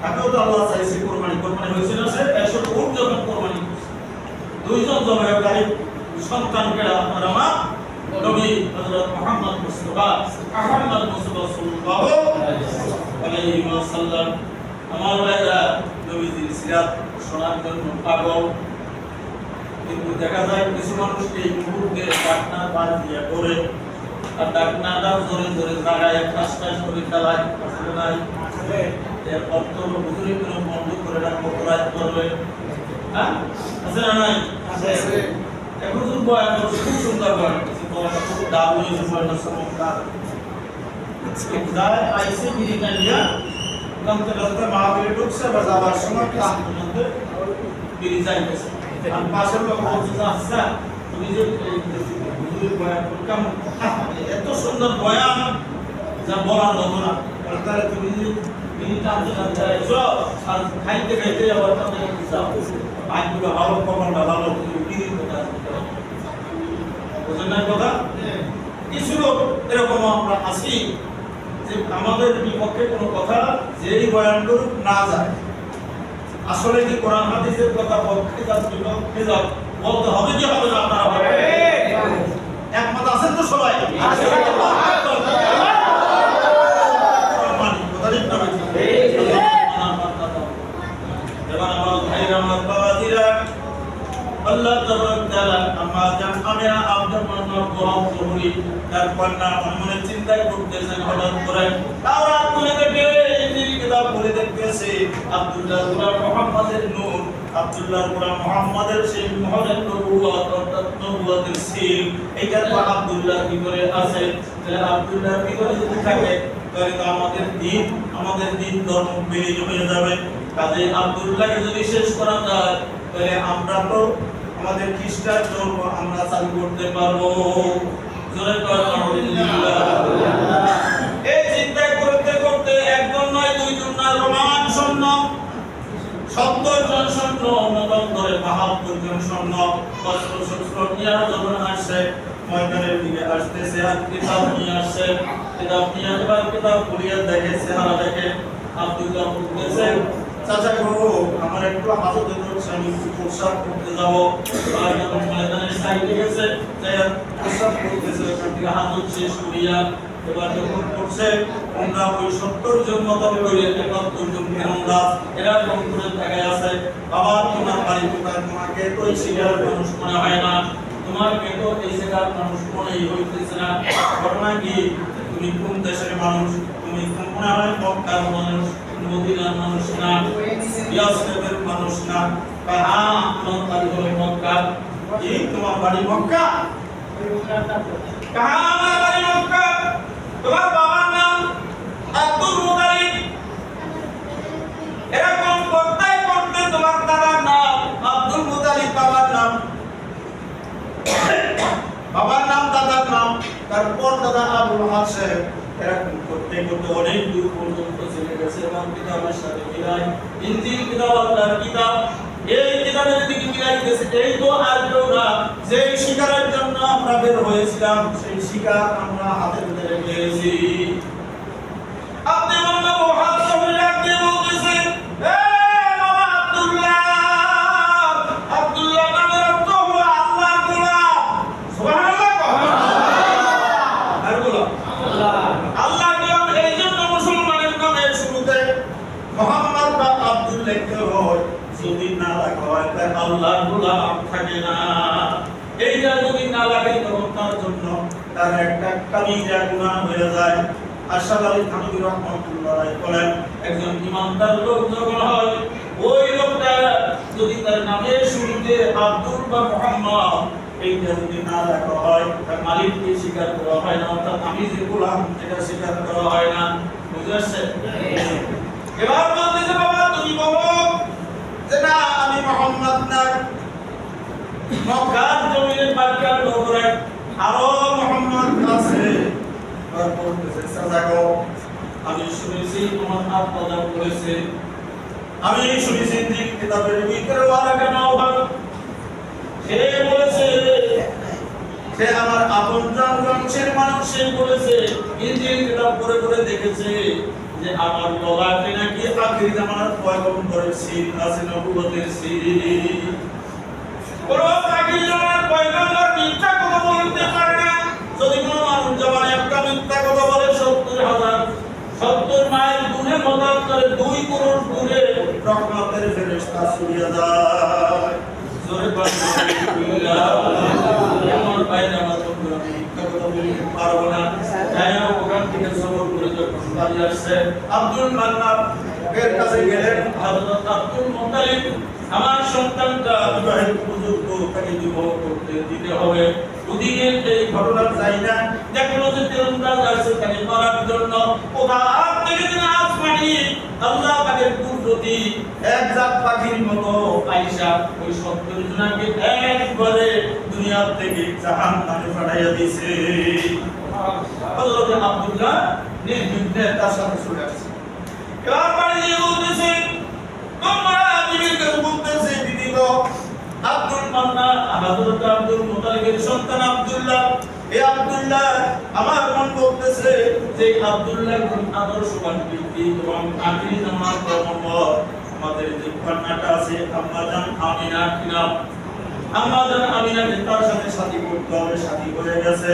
S1: তাকেও তো আল্লাহ চাইছে কোরবানি হয়েছিল, সে 100 উট যখন কোরবানি করছে। 2 জন জবেহকারীর সন্তানকে আপনার আমার নবী হযরত মুহাম্মদ মুস্তাফা সাল্লাল্লাহু আলাইহি ওয়াসাল্লাম। আমার ভাইরা নবীজির সিরাত শোনার জন্য পাগল, কিন্তু দেখা যায় কিছু মানুষ এই মুহূর্তে ডাকনা পার দিয়ে করে, আর ডাকনাটা জোরে জোরে জায়গায় কাজটা করে ফেলায়, আসলে নাই। এর অর্থ হলো হুজুরি কোনো বন্ধ করে রাখবো, রাত করবে, হ্যাঁ আছে না নাই? এখন হুজুর বয়ান করছে, খুব সুন্দর বয়ান করছে, বয়ানটা খুব দারুণ হয়েছে, বয়ানটা চমৎকার। যায় আইসে বিরিটা নিয়ে লম্বা লম্বা মাহফিলে ঢুকছে, আবার যাবার সময় ক্লাসের মধ্যে বিরি যাইতেছে, আর পাশের লোক বলছে, আচ্ছা তুমি যে হুজুরের বয়ান কেমন, এত সুন্দর বয়ান যা বলার মতো না, তাহলে তুমি যে বিরিটা আনতে যাইছো, আর খাইতে খাইতে আবার তাদের যাও, আজগুলো ভালো, কমনটা ভালো, বিরির কথা বোঝেন না কথা। কিছু লোক এরকম আমরা আসি যে আমাদের বিপক্ষে কোনো কথা যেই বয়ান করুক না যায়, আসলে কি কোরআন হাদিসের কথা পক্ষে যাক বিপক্ষে যাক বলতে হবে কি হবে না? আপনারা বলেন, একমত আছেন তো সবাই? এবার আমার ভাইরা, আমার বাবাজিরা, আল্লাহ তাআলা আমার জান আমিনা আব্দুল মান্নান গোলাম চৌধুরী তার কন্যা মনে চিন্তা করতেছেন, হঠাৎ করে তাওরাত খুলে দেখে, ইনজিল কিতাব খুলে দেখতেছে, আব্দুল্লাহ গোলাম মুহাম্মাদের নূর, আব্দুল্লাহ গোলাম মুহাম্মাদের সেই মহানের নবুয়ত, অর্থাৎ নবুয়তের সিল, এইটা তো আব্দুল্লাহ কি করে আছে। তাহলে আব্দুল্লাহ কি করে যদি থাকে, তাহলে তো আমাদের দিন ধর্ম বিলীন হয়ে যাবে। কাজে আব্দুল্লাহকে যদি শেষ করা যায়, তাহলে আমরা তো আমাদের খ্রিস্টান ধর্ম আমরা চালু করতে পারবো। জোরে করেন আলহামদুলিল্লাহ। এই চিন্তা করতে করতে একজন নয়, 2 জন না, রোমান সৈন্য 70 জন সৈন্য, অন্যতম ধরে 72 জন সৈন্য অস্ত্র শস্ত্র নিয়ে যখন আসছে, ময়দানের দিকে আসতেছে, আর কিতাব নিয়ে আসছে, কিতাব নিয়ে এবার কিতাব খুলিয়ে দেখে, চেহারা দেখে, আব্দুল্লাহ বলতেছে, চাচা গো, আমার একটু হাজত হচ্ছে, আমি একটু প্রসাদ করতে যাবো। আর যখন ময়দানের সাইডে গেছে, প্রসাদ করতেছে, ওখান থেকে হাজত শেষ করিয়া এবার যখন করছে, আমরা ওই 70 জন মতো করে 71 জন ফেরন্দাজ এরা কম করে জায়গায় আছে। বাবা, তোমার বাড়ি কোথায়? তোমাকে তো এই সিরিয়ার মানুষ মনে হয় না, তোমাকে তো এই জায়গার মানুষ মনেই হইতেছে না। ঘটনা কি? তুমি কোন দেশের মানুষ? তুমি মনে হয় মক্কার মানুষ, মদিনার মানুষ না, ইয়াসরিবের মানুষ না। হ্যাঁ, আমার বাড়ি হলো মক্কা। কি তোমার বাড়ি মক্কা? কাহা আমার বাড়ি মক্কা। তোমার বাবার নাম আব্দুল মুতালিব, এরকম করতে করতে তোমার দাদার নাম আব্দুল মুতালিব, বাবার নাম দাদার নাম, তারপর দাদা আবুল হাসেম, এরকম করতে করতে অনেক দূর পর্যন্ত চলে গেছে। এবং কিতাবের সাথে মিলাই ইনজিল কিতাব, আল্লাহর কিতাব, এই কিতাবের দিকে মিলাই গেছে। এই তো আর কেউ না, যে শিকারের জন্য আমরা বের হয়েছিলাম সেই শিকার আমরা হাতে ধরে পেয়েছি। আপনি বললে হাত ধরে রাখতে বলতেছেন, এ বাবা আব্দুল্লাহ, আব্দুল্লাহ নামের অর্থ হলো আল্লাহর গোলাম। সুবহানাল্লাহ, আর বলো আল্লাহর গোলাম। এই জন্য মুসলমানের নামের শুরুতে মুহাম্মদ বা আব্দুল লিখতে হয়। যদি না লেখা হয় তাহলে আল্লাহর গোলাম থাকে না। এইটা যদি না লাগে তখন তার জন্য তার একটা কাবিরা গুনাহ হয়ে যায়। আশরাফ আলী থানভী রাহমাতুল্লাহ আলাইহি বলেন, একজন ইমানদার লোক যখন হয়, ওই লোকটা যদি তার নামের শুরুতে আব্দুল বা মুহাম্মদ এইটা যদি না লেখা হয়, তার মালিককে স্বীকার করা হয় না, অর্থাৎ আমি যে গোলাম এটা স্বীকার করা হয় না। বুঝতে পারছেন? এবার বলতেছে, বাবা তুমি বলো যে না আমি মুহাম্মদ না। মক্কার জমিনের বাদশাহ লোকরা আরো মুহাম্মদ আছে। আর বলতেছে, সাজাগো, আমি শুনেছি তোমার আত্মদান করেছে, আমি শুনেছি যে কিতাবের ভিতরে ওয়ারাকা নাওবাল সে বলেছে, সে আমার আপনজন বংশের মানুষ, সে বলেছে ইনজিল কিতাব পড়ে পড়ে দেখেছে যে আমার গলাতে নাকি আখির জামানার পয়গম্বরের সিল আছে, নবুয়তের সিল। কোন আখির জামানার পয়গম্বর মিথ্যা কথা বলতে পারে না। যদি কোনো মানুষ জামানে একটা মিথ্যা কথা বলে 70 মাইল দূরে মদত করে 2 করোড় দূরে রহমতের ফেরেশতা ছড়িয়ে যায়। জোরে বলেন আলহামদুলিল্লাহ। আমার বাইরে আমার বন্ধুরা মিথ্যা কথা বলতে পারবো না। তাই ওখান থেকে সবর করে যখন বাড়ি আসছে, আব্দুল মান্নান এর কাছে গেলেন, হযরত আব্দুল মুতালিব, আমার সন্তানটা বিবাহের উপযুক্ত, তাকে বিবাহ করতে দিতে হবে। ওদিকে এই ঘটনা চাই না, দেখলো যে তীরন্দাজ আসছে তাকে মারার জন্য। কোথার থেকে যেন আসমানি আল্লাহ পাকের কুদরতি এক জাত পাখির মতো আয়েশা ওই 70 জনকে একবারে দুনিয়া থেকে জাহান্নামে পাঠাইয়া দিয়েছে। হযরত আব্দুল্লাহ নির্বিঘ্নে তার সাথে চলে আসছে। এবার বাড়ি গিয়ে বলতেছে, তোমরা বিবির কাছে বলতেছে, দিদি গো, আব্দুল মান্নান হযরত আব্দুল মুতালিবের সন্তান আব্দুল্লাহ, এই আব্দুল্লাহ আমার মন বলতেছে যে আব্দুল্লাহ কোন আদর্শবান ব্যক্তি এবং আখির জামানার পয়গম্বর। আমাদের যে কন্যাটা আছে আম্মাজান আমিনা, কি নাম? আম্মাজান আমিনাকে তার সাথে শাদী করতে হবে। শাদী হয়ে গেছে।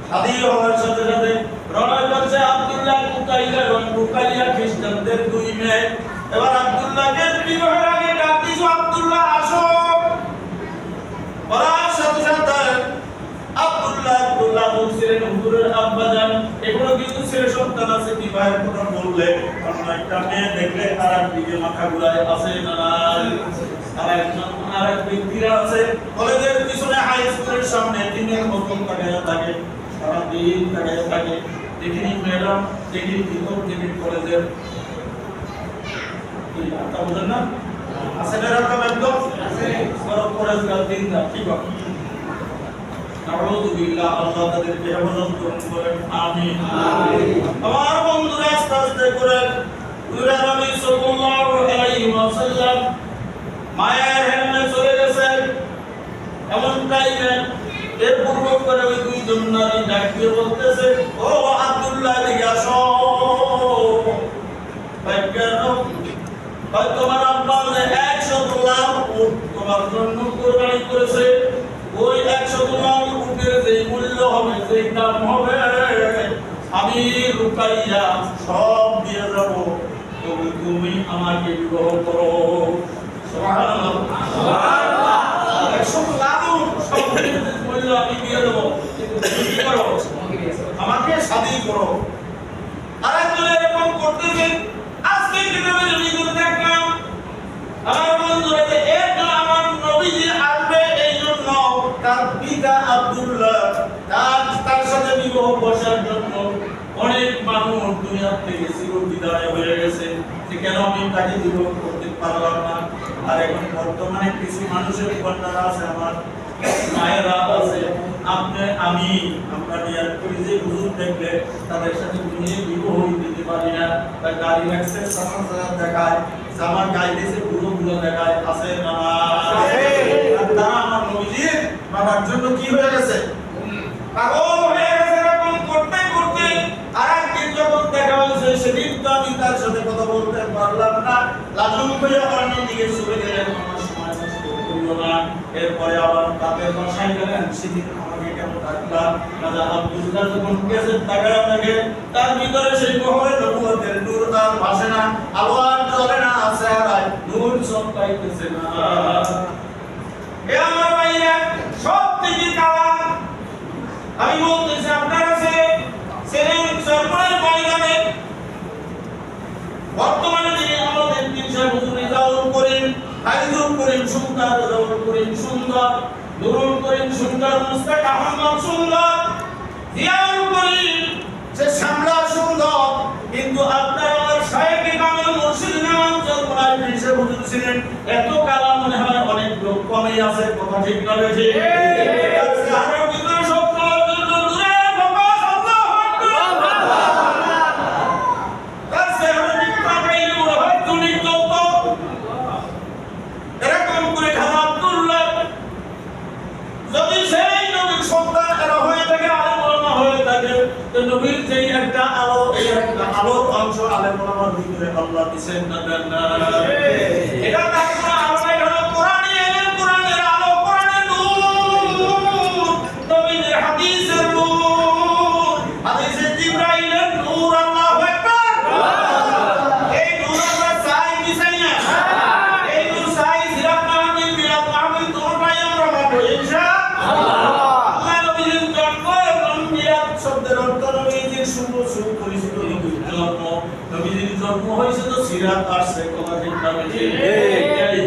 S1: শাদী হওয়ার সাথে সাথে রণয় করছে আব্দুল্লাহ কুকাইলা এবং কুকাইলা খ্রিস্টানদের 2 মেয়ে। এবার আব্দুল্লাহকে বিবাহের আগে ডাক দিয়েছে, আব্দুল্লাহ আসো। বলার সাথে সাথে আব্দুল্লাহ বলছিলেন, হুজুরের আব্বাজান, এখনো কিন্তু ছেলে সন্তান আছে, বিবাহের কথা বললে অন্য একটা মেয়ে দেখলে তার দিকে মাথা ঘুরায়, আছে না নাই? আরেক ব্যক্তিরা আছে কলেজের পিছনে হাই স্কুলের সামনে দিনের মতন তাকাইয়া থাকে, সারাদিন তাকাইয়া থাকে। দেখিনি ম্যাডাম, দেখি ভিতর থেকে কলেজের তা বুঝেন না, আছে না এরকম একদম কলেজ দিন না, ঠিক আছে। নাউযুবিল্লাহ, আল্লাহ তাদেরকে হেফাজত করুন, বলেন আমিন। আমার বন্ধুরা আস্তে আস্তে করে নূরে নবী সাল্লাল্লাহু আলাইহি ওয়াসাল্লাম মায়ের হেমে চলে গেছেন। এমন টাইমে এর পূর্ব করে ওই 2 জন নারী ডাক দিয়ে বলতেছে, ও আব্দুল্লাহ এদিকে আসো। ভাই কেন? ভাই তোমার আব্বা যে 100 লাখ উট তোমার জন্য কুরবানি করেছে, ওই 100 লাখ উটের যে মূল্য হবে, যে দাম হবে, আমি রুকাইয়া সব দিয়ে যাব, তবু তুমি আমাকে বিবাহ করো। সুবহানাল্লাহ, সুবহানাল্লাহ। 100 লাখ সব মূল্য আমি দিয়ে দেব, কিন্তু তুমি কি করো? আমাকে শাদী করো। আরেকজন এরকম করতেছে। আজকে কিতাবে যদি করে দেখলাম, আমার বন্ধুরা, যে একজন আমার নবীজি আসবে, এই জন্য তার পিতা আব্দুল্লাহ তার সাথে বিবাহ বসার জন্য অনেক মানুষ দুনিয়া থেকে চিরবিদায় হয়ে গেছে। যে কেন আমি তাকে বিবাহ করতে পারলাম না। আর এখন বর্তমানে কিছু মানুষের কন্যারা আছে, আমার মায়েরা আছে, আমরা নিয়ার করি যে হুজুর দেখলে তাদের সাথে নিয়ে বিবাহ দিতে পারি না। তার গাড়ি অ্যাক্সেস সমাজ দেখায়, জামা গায়ে দিয়েছে গুলো দেখায়, আছে না? আর তারা আমার নবীজির বাবার জন্য কি হয়ে গেছে? পাগল হয়ে গেছে। এরকম করতে করতে আর একদিন যখন দেখা হয়েছে, সেদিন তো আমি তার সাথে কথা বলতে পারলাম না, লাজুক হয়ে অন্য দিকে চলে গেলেন। আমার সময় নষ্ট করিও না। এরপরে আবার তাদের বাসায় গেলেন, সেদিন আমাকে কেন ডাকলাম? রাজা আব্দুল্লাহ যখন গেছে তাকায় থাকে, তার ভিতরে সেই বহরে নবুয়তের নূর আর ভাসে না, আলো আর জ্বলে না, চেহারায় নূর চমকাইতেছে না। এ আমার ভাইরা, সব থেকে কালা আমি বলতেছি আপনার কাছে ছেলের সরকারের বাইরে বর্তমানে যিনি আমাদের তিনশো হুজুর রিজাউল করিম, হাইজুল করিম সুন্দর, রিজাউল করিম সুন্দর, নুরুল করিম সুন্দর, মুস্তাক আহমদ সুন্দর, জিয়াউল করিম সে সামলা সুন্দর, কিন্তু আপনার আমার শায়েখ কামাল মুর্শিদ নাম চরমনায় তিনশো হুজুর ছিলেন, এত কালা মনে হয় অনেক লোক কমই আছে। কথা ঠিক না বেশি? নবীর যে একটা আলো, এই একটা আলোর অংশ আলেম ওলামার ভিতরে আল্লাহ দিবেন না দেন না। এটা তার কোনো আলো নাই, হলো কোরআনই এলেন, কোরআনের আলো, কোরআনের নূর, নবীর হাদিসের নূর, হাদিসে জিবরাইলের নূর। আল্লাহু আকবার। এই নূর আমরা চাই কি চাই না? এই নূর চাই, সিরাত মাহফিল, মিলাদ মাহফিল দুটোটাই আমরা পাবো ইনশাআল্লাহ। আল্লাহ নবীর জন্ম এবং মিলাদ শব্দের অর্থ নবীজির সুপরিচিত জন্ম। নবীজির জন্ম হয়েছে তো সিরাত আসছে। কথা ঠিক না বেশি?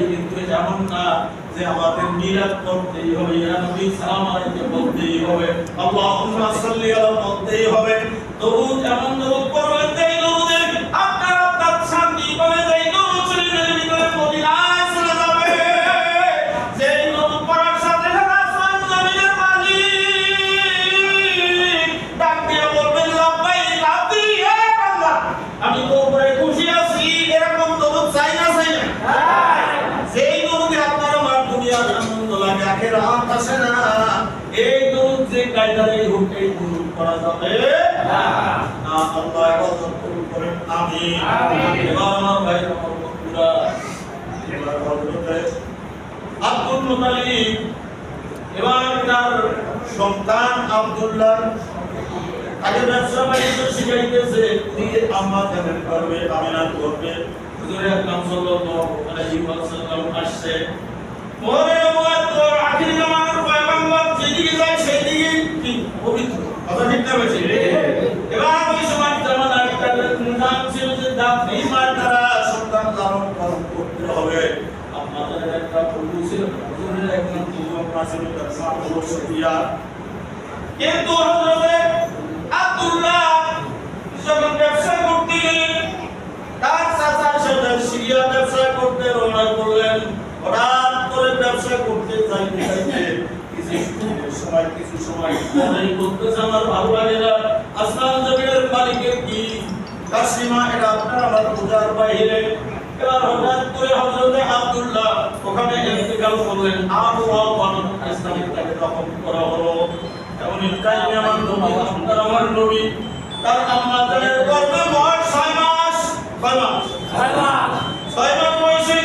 S1: কিন্তু যেমন না যে আমাদের মিলাদ করতেই হবে, ইয়া নবী সালাম আলাইহি বলতেই হবে, আল্লাহুম্মা সাল্লি আলা বলতেই হবে, দরুদ এমন দরুদ পড়বেন যেই দরুদে আপনার আত্মার শান্তি পাবে, যেই দরুদ শরীরের ভিতরে মদিনায় চলে যাবে, যেই দরুদ পড়ার সাথে সাথে আসমান জমিনের মালিক ডাক দিয়ে বলবেন লাব্বাইক আব্দি, হে বান্দা আমি তো উপরে খুশি আছি। এরকম দরুদ চাই না চাই না? যেই দরুদে আপনার আমার দুনিয়ার আনন্দ লাগে, আখিরাত আসে না, এই দরুদ যে কায়দায় হোক এই দরুদ পড়া যাবে না। আল্লাহ ইবাদত কবুল করেন, আমিন। এবার আমার ভাই আমার বন্ধুরা, এবার হযরতে আব্দুল মুতালিব, এবার তার সন্তান আব্দুল্লাহ তাকে ব্যবসা বাণিজ্য শিখাইতেছে, দিয়ে আম্মা জানের করবে, আমিনা করবে। হুজুর আকরাম সাল্লাল্লাহু আলাইহি ওয়াসাল্লাম আসছে, পরে নবুয়ত আখির জামানার পয়গম্বর যেদিকে যায় সেদিকে কি পবিত্র। কথা ঠিক না বেশি? এবার ওই সময় জামানার একটা নিজাম ছিল যে দাফি মার দ্বারা সন্তান লালন পালন করতে হবে। আপনাদের একটা বন্ধু ছিল, হুজুরের একজন যুবক ছিল, তার নাম হলো সুফিয়া। কিন্তু হযরতে আব্দুল্লাহ যখন ব্যবসা করতে গেলেন, তার চাচার সাথে সিরিয়া ব্যবসা করতে রওনা করলেন। হঠাৎ করে ব্যবসা করতে যাইতে যাইতে কিছু সময় পরেই বলতেছে আমার ভালো লাগে না, আসমান জমিনের মালিকের কি কাসিমা, এটা আপনার আমার বোঝার বাইরে। এবার হঠাৎ করে হযরতে আব্দুল্লাহ ওখানে ইন্তেকাল করলেন, আবহাওয়া বানানো ইসলামের তাকে দখল করা হলো। এমন টাইমে আমার নবী, আপনার আমার নবী, তার আম্মা জানের গর্ভে বয়স 6 মাস। 6 মাস বয়সে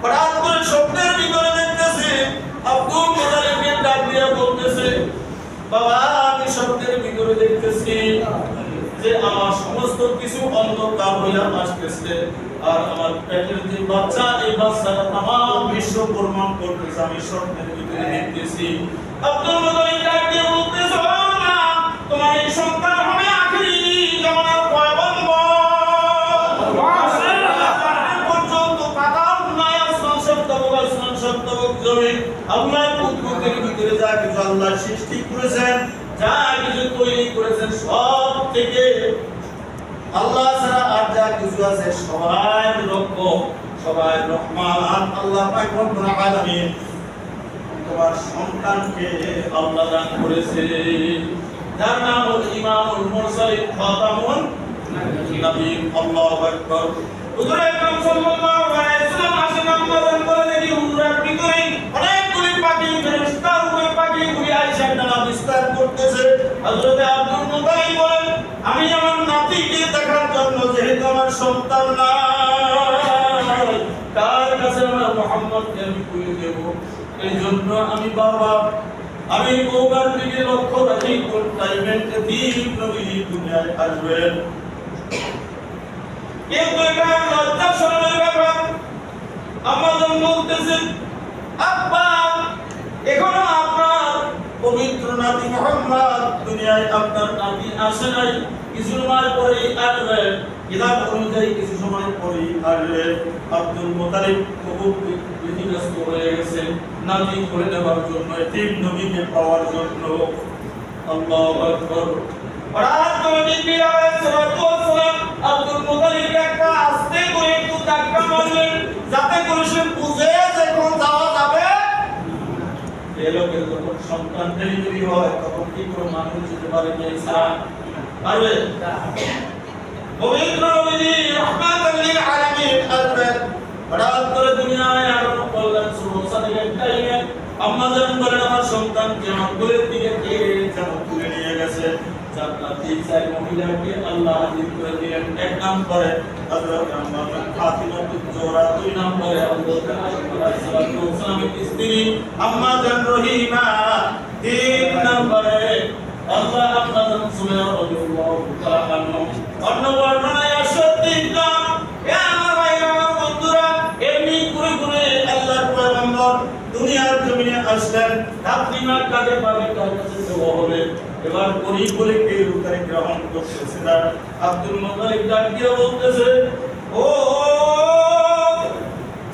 S1: হঠাৎ করে স্বপ্নের ভিতরে দেখতেছে আব্দুল মুতালিবকে ডাক দিয়ে বলতেছে, বাবা আমি স্বপ্নের ভিতরে দেখতেছি যে আমার সমস্ত কিছু অন্ধকার হইয়া আসতেছে, আর আমার পেটের যে বাচ্চা, এই বাচ্চাটা তামাম বিশ্ব প্রমাণ করতেছে, আমি স্বপ্নের ভিতরে দেখতেছি। আব্দুল মুতালিব ডাক দিয়ে বলতেছে, না তোমার এই সন্তান হবে আখিরি জামানার পয়গম্বর। পর্যন্ত পাতাল নাই, আসমান সপ্তক, আসমান সপ্তক জমিন, আল্লাহর কুদরতের ভিতরে যা কিছু আল্লাহ সৃষ্টি করেছেন, যা কিছু তৈরি করেছেন, সব থেকে আল্লাহ ছাড়া আর যা কিছু আছে সবাই রক্ষক, সবাই রহমান। আল্লাহ পাক রব্বুল আলামিন তোমার সন্তানকে আল্লাহ দান করেছে, যার নাম হল ইমামুল মুরসালিন খাতামুন নবীন। আল্লাহু আকবার। হুজুর আকরাম সাল্লাল্লাহু আলাইহি ওয়াসাল্লাম আসেন আমাদের বলে দেখি হুজুরের ভিতরে অনেকগুলি পাখি ফেরেশতা উপরে পাখিগুলি আয়েশা নামা বিস্তার করতেছে। হযরত আব্দুল মুতালিব বলেন, আমি আমার নাতিকে দেখার জন্য, যেহেতু আমার সন্তান নাই, কার কাছে আমার মুহাম্মদকে আমি কুলে দেব, এই জন্য আমি বাবা আমি ওবার দিকে লক্ষ্য রাখি কোন টাইমে ঠিক নবী দুনিয়ায় আসবেন। কিন্তু এটা লজ্জা শরমের ব্যাপার। আমাদের বলতেছেন, আব্বা এখনো আপনার পবিত্র নাতি মুহাম্মদ দুনিয়ায় আপনার নাতি আসে নাই, কিছু সময় পরেই আসবে, কিতাব অনুযায়ী কিছু সময় পরেই আসবে। আব্দুল মুতালিব খুব বিধিগ্রস্ত হয়ে গেছে নাতি করে দেওয়ার জন্য, ঠিক নবীকে পাওয়ার জন্য। আল্লাহু আকবার। হঠাৎ করে জিবরিল আলাইহিস সালাতু ওয়াস সালাম আব্দুল মুতালিবকে একটা আস্তে করে একটু ধাক্কা মারলেন, যাতে করে সে বুঝে যে কোন যাওয়া যাবে। এই লোকের যখন সন্তান ডেলিভারি হয় তখন কি করে মানুষ যেতে পারে না, ইসা পারবে? পবিত্র নবী রাহমাতুল লিল আলামিন আসবেন। হঠাৎ করে দুনিয়ায় আগমন করলেন সুবহানাল্লাহ টাইমে। আম্মা জান বলেন, আমার সন্তানকে আমার কোলের দিকে কে যেন তুলে নিয়ে গেছে। জান্নাতি চাই মহিলাকে আল্লাহ হাজির করে দিলেন। এক নম্বরে হযরত আম্মা ফাতিমা জোহরা, দুই নম্বরে হযরত আয়েশা রাদিয়াল্লাহু আনহার স্ত্রী আম্মা জান রহিমা, তিন নম্বরে আল্লাহ আম্মা জান সুমাইয়া রাদিয়াল্লাহু তাআলা আনহা। অন্য বর্ণনায় আসছে তিনটা। এ আমার ভাইরা, আমার বন্ধুরা, এমনি ঘুরে ঘুরে আল্লাহর পয়গম্বর দুনিয়ার জমিনে আসলেন। আপনি মা কাকে পাবে, তার কাছে দোয়া হবে। এবার গরিব বলে কেউ তাকে গ্রহণ করতেছে না। আব্দুল মুতালিব ডাক দিয়ে বলতেছে, ও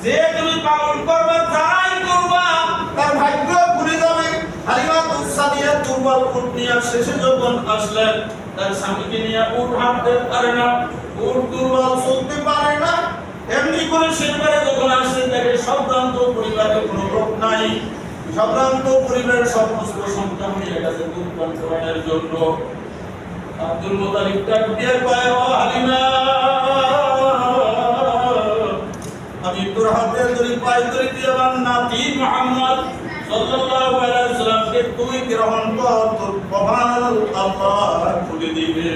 S1: যে তুমি পালন করবে, যাই করবা তার ভাগ্য ঘুরে যাবে। হালিমা তুসাদিয়া দুর্বল উট নিয়ে শেষে যখন আসলেন, তার স্বামীকে নিয়ে উট হাঁটতে পারে না, উট দুর্বল চলতে পারে না। এমনি করে শেষবারে যখন আসছে, দেখে সম্ভ্রান্ত পরিবারে কোনো লোক নাই, সম্ভ্রান্ত পরিবারের সমস্ত সন্তান নিয়ে গেছে দুধ পান করানোর জন্য। আব্দুল মুতালিব ডাক দিয়ে কয়, ও হালিমা, আমি তোর হাতে ধরি, পায়ে ধরি দিয়ে আমার নাতি মুহাম্মদ সাল্লাল্লাহু আলাইহি ওয়াসাল্লামকে তুই গ্রহণ কর, তোর কপাল আল্লাহ খুলে দিবে।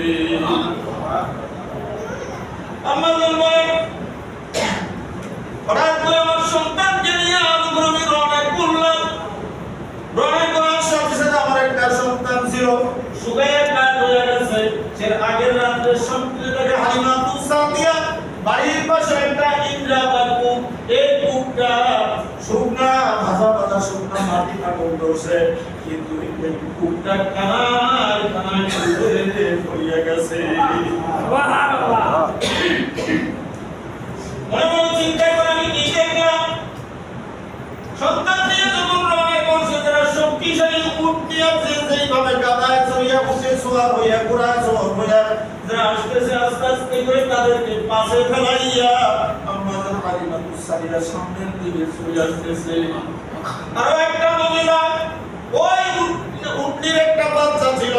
S1: আমাদের বলে, হঠাৎ করে আমার সন্তানকে নিয়ে অনুগ্রমী রওনা করলাম। রওনা করার সাথে সাথে আমার একটা সন্তান ছিল, শুকাইয়া কাঠ হয়ে গেছে। সে আগের রাত্রে সন্তানটাকে হালিমা তুসাদিয়া বাড়ির পাশে একটা ইন্দ্রা বা কূপ, এই কূপটা শুকনা ভাজা ভাজা শুকনা মাটি কাটন ধরছে, কিন্তু এই কূপটা কানায় কানায় পড়িয়া গেছে। মনে মনে চিন্তা করে আমি কি দেখলাম, সন্তান নিয়ে যখন রওনা করছে, যারা শক্তিশালী উট নিয়ে আছে, যেইভাবে গাদায় চড়িয়া বসে সোয়ার হইয়া ঘোড়ায় সওয়ার হইয়া যারা আসতেছে, আস্তে আস্তে করে তাদেরকে পাশে ফেলাইয়া আমাদের হালিমা তুসাদিয়া সামনের দিকে চলে আসতেছে। আরো একটা মহিলা, ওই উটনির একটা বাচ্চা ছিল,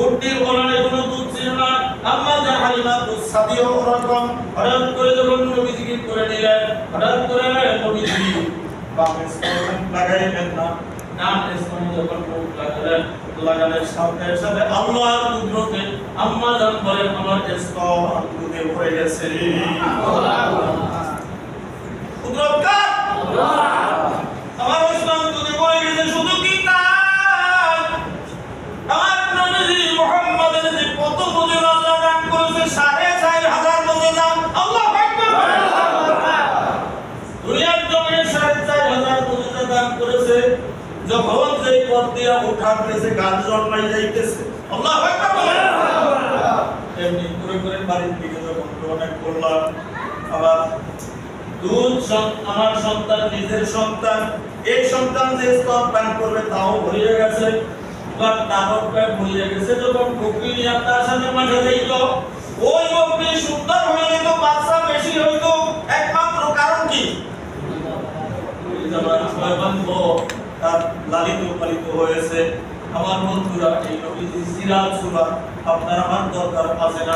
S1: উটনির ওলানে কোনো দুধ ছিল না। আমাদের হালিমা তুসাদিয়া ওরকম হঠাৎ করে যখন নবী জিকির করে নিলেন, হঠাৎ করে নবীজি বামে লাগাইলেন না, নাম ইসলাম যখন মুখ লাগালেন, লাগানোর সাথে সাথে আল্লাহর কুদরতে আম্মা জান বলেন, আমার স্তন দুধে ভরে গেছে। কুদরত কার? আমার স্তন দুধে ভরে গেছে। শুধু কি তাই, আমার নবী মুহাম্মদের যে কত মজুর আল্লাহ দান করেছে, ৪,৫০০ মজুর। আল্লাহু আকবার। দুনিয়ার জমিনে ৪,৫০০ মজুর দান করেছে। যখন যেই পথ দিয়া উঠাতেছে, গাছ জন্মাই যাইতেছে। আল্লাহু আকবার। এমনি করে করে বাড়ির দিকে যখন রওনা করলাম, আবার দুধ আমার সন্তান, নিজের সন্তান, এই সন্তান যে স্তন পান করবে তাও ভরিয়ে গেছে, বা তারও প্রায় ভরিয়ে গেছে। যখন বকরি নিয়ে তার সাথে মাঠে যাইতো, ওই বকরি সুন্দর হয়ে যেত, বাচ্চা বেশি হইতো, একমাত্র কারণ কি? তার লালিত পালিত হয়েছে। আমার বন্ধুরা, এই নবীজি সিরাজ সুরা আপনার আমার দরকার আছে না?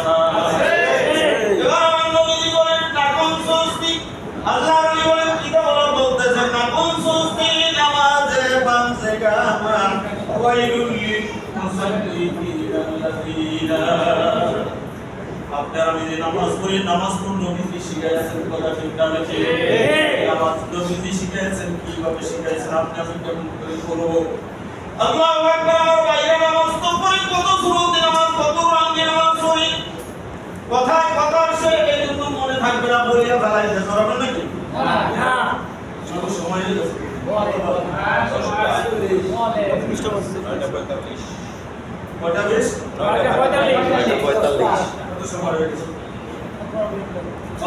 S1: এবার আমার নবীজি বলেন নাকুন সুস্তি, আল্লাহ নবী বলেন কিতাবুল্লাহ বলতেছেন নাকুন সুস্তি নামাজে বানসে কামা ওয়াইলুল লিল মুসাল্লিনা আল্লাযিনা। আপনারা যদি নামাজ পড়ি, নামাজ পড়ুন নবীজি শিখাইছেন, কথা ঠিক না নাকি? নামাজ নবীজি শিখাইছেন, কিভাবে শিখাইছেন, আপনি আমি কেমন করে করব? আল্লাহু আকবার। বাইরে নামাজ তো পড়ি, কত সুরতে নামাজ, কত রঙে নামাজ পড়ি, কথায় কথা সে এই জন্য মনে থাকবে না বলিয়া ফেলাইতে ধরবেন নাকি?
S2: না
S1: সব সময় দিতেছে কয়টা বেশ? কত সময় হয়ে গেছে?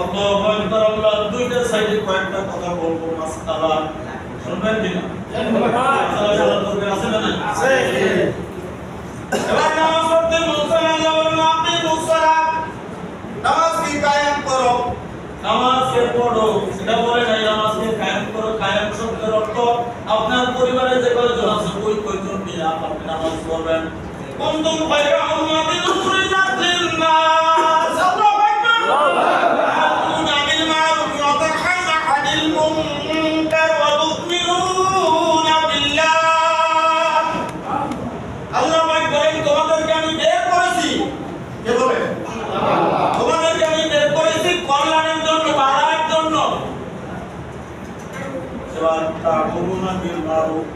S1: আল্লাহু আকবার। আল্লাহ দুইটা সাইডে কয়েকটা কথা বলবো, মাসআলা শুনবেন কিনা? মাসআলা জানার দরকার আছে না? আছে। এবার নামাজ পড়তে মুসল্লি বলেন আপনি মুসল্লাত, নামাজ কি কায়েম করো, নামাজকে পড়ো, সেটা বলে নাই নামাজকে কায়েম করো। কায়েম শব্দের অর্থ আপনার পরিবারে যে কয়জন আছে ওই কয়জন নিয়ে আপনি নামাজ পড়বেন। কুনতুম খায়রা উম্মাতিন উখরিজাত লিন-নাস, আল্লাহু আকবার। তু'মিনুনা বিল মা'রুফ ওয়া তানহাউনা 'আনিল মুনকার ওয়া তু'মিনুনা বিল্লাহ। আল্লাহ পাক বলেন তোমাদেরকে আমি বের করেছি, কে বলে? তোমাদেরকে আমি বের করেছি কল্যাণের জন্য, বাড়ার জন্য। এবার তা'মুরুনা বিল মা'রুফ,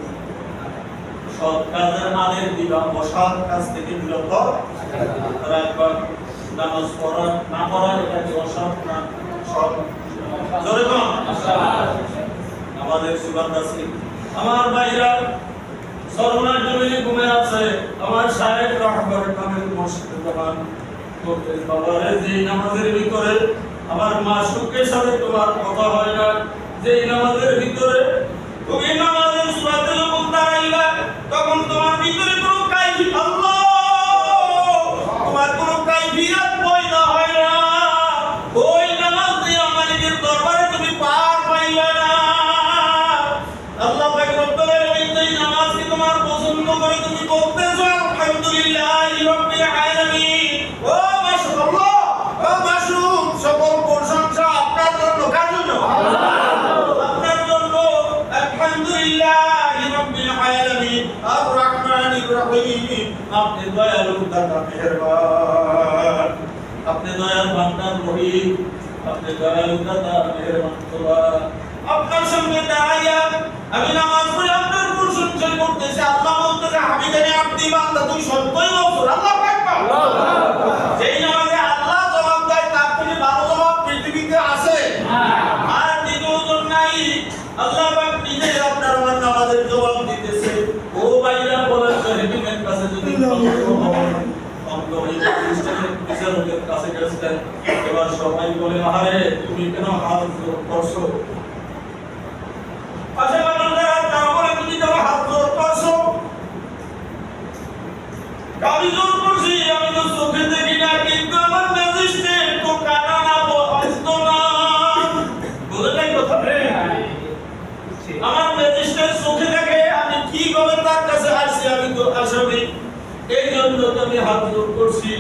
S1: সৎ কাজের আদেশ দিবা, অসৎ কাজ থেকে বিরত রাখবা। নামাজ পড়া না পড়া এটা কি অসৎ না সৎ? জোরে বল। আমাদের সুবাদ আছে। আমার ভাইরা সর্বনাশ জমিনে ঘুমে আছে, আমার সাহেব রাহবার কামেল মসজিদে দোকান করতে বাবারে, যে নামাজের ভিতরে আমার মাসুকের সাথে তোমার কথা হয় না, যে নামাজের ভিতরে তুমি নামাজের সুরাতে যখন দাঁড়াইবা তখন তোমার ভিতরে কোনো কাইফিয়ত, আল্লাহ, তোমার কোনো কাইফিয়ত পয়দা হয় না, ওই নামাজ দিয়ে মালিকের দরবারে তুমি পার পাইলা না। আল্লাহ পাক রব্বুল আলামিন এই নামাজকে তোমার পছন্দ করে তুমি বলতেছো আলহামদুলিল্লাহি রাব্বিল আলামিন। ও মাশাআল্লাহ, ও মাশরুম, সকল প্রশংসা আপনার জন্য, কার জন্য? আপনার জন্য। আলহামদুলিল্লাহি রাব্বিল আলামিন আর রহমানির রহিম। আপনি দয়ালু, দাতা, মেহেরবান, আপনি দয়াল বান্দার রহিম, আপনি দয়ালু, দাতা, মেহেরবান খোদা। আপনার সামনে দাঁড়াইয়া আমি নামাজ পড়ে আপনার প্রশংসা করতেছি। আল্লাহ বলতেছে হামিদানি আব্দি বান্দা তুই সত্যই গফুর। আল্লাহু আকবার। যেই নামাজে আল্লাহ জবাব দেয় তার থেকে ভালো জবাব পৃথিবীতে আছে? আর দ্বিতীয়জন নাই। আল্লাহ পাক নিজে আপনার আমার নামাজের জবাব দিতেছে। ও ভাইরা বলেন তো হেডিমের কাছে যদি বিচারকের কাছে গেছেন, এবার সবাই বলে আরে তুমি কেন হাত জোর করছো? পাশে মানুষরা তারা বলে তুমি কেন হাত জোর করছো? আমি জোর করছি, আমি তো চোখে দেখি না, কিন্তু আমার ম্যাজিস্ট্রেট তো কানা না, অস্ত না। বুঝলেন কথা? আমার ম্যাজিস্ট্রেট চোখে দেখে, আমি কিভাবে তার কাছে আসছি? আমি তো আসামি, এই জন্য তো আমি হাত জোর করছি।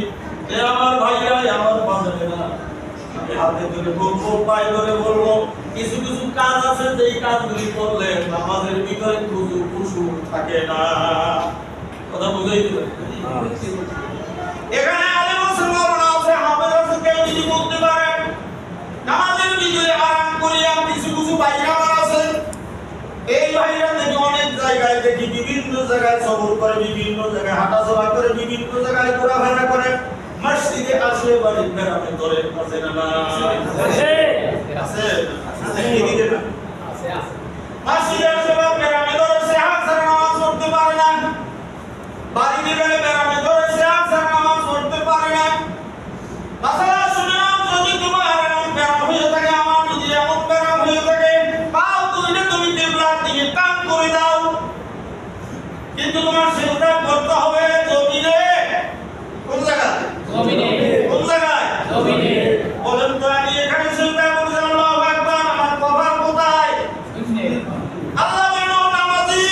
S1: এ আমার ভাইরা, আমার বাজারে না, আমি হাতে ধরে বলবো, পায়ে ধরে বলবো, কিছু কিছু কাজ আছে যেই কাজগুলি করলে আমাদের ভিতরে খুশু খুশু থাকে না। কথা বুঝাই দিলেন? এখানে আলেম আছে, মাওলানা আছে, হাফেজ আছে, কেউ যদি বলতে পারে নামাজের ভিতরে আরাম করিয়া কিছু কিছু ভাইরা আমার আছে, এই ভাইরা দেখি অনেক জায়গায় দেখি, বিভিন্ন জায়গায় সফর করে, বিভিন্ন জায়গায় হাঁটাচলা করে, বিভিন্ন জায়গায় ঘোরাফেরা করে, মসজিদে আসে বাড়ি বেড়াতে ধরে। আছে না? আছে। মসজিদে আসে বেড়াতে ধরে, সে হাজার নামাজ পড়তে পারে না। বাড়িতে গেলে বেড়াতে ধরে, সে হাজার নামাজ পড়তে পারে না। মাসালা শুনলাম, যদি তোমার এমন ব্যায়াম হয়ে থাকে, আমার যদি এমন ব্যায়াম হয়ে থাকে, পাও দুইটা তুমি কিবলার দিকে টান করে দাও, কিন্তু তোমার সেটা করতে হবে জমিনে। কোন জায়গায়? জমিনে। কোন জায়গায়? বলেন তো আমি এখানে সিজদা করছি আল্লাহু আকবার, আমার কবর কোথায়? আল্লাহ বলেন ও নামাজি,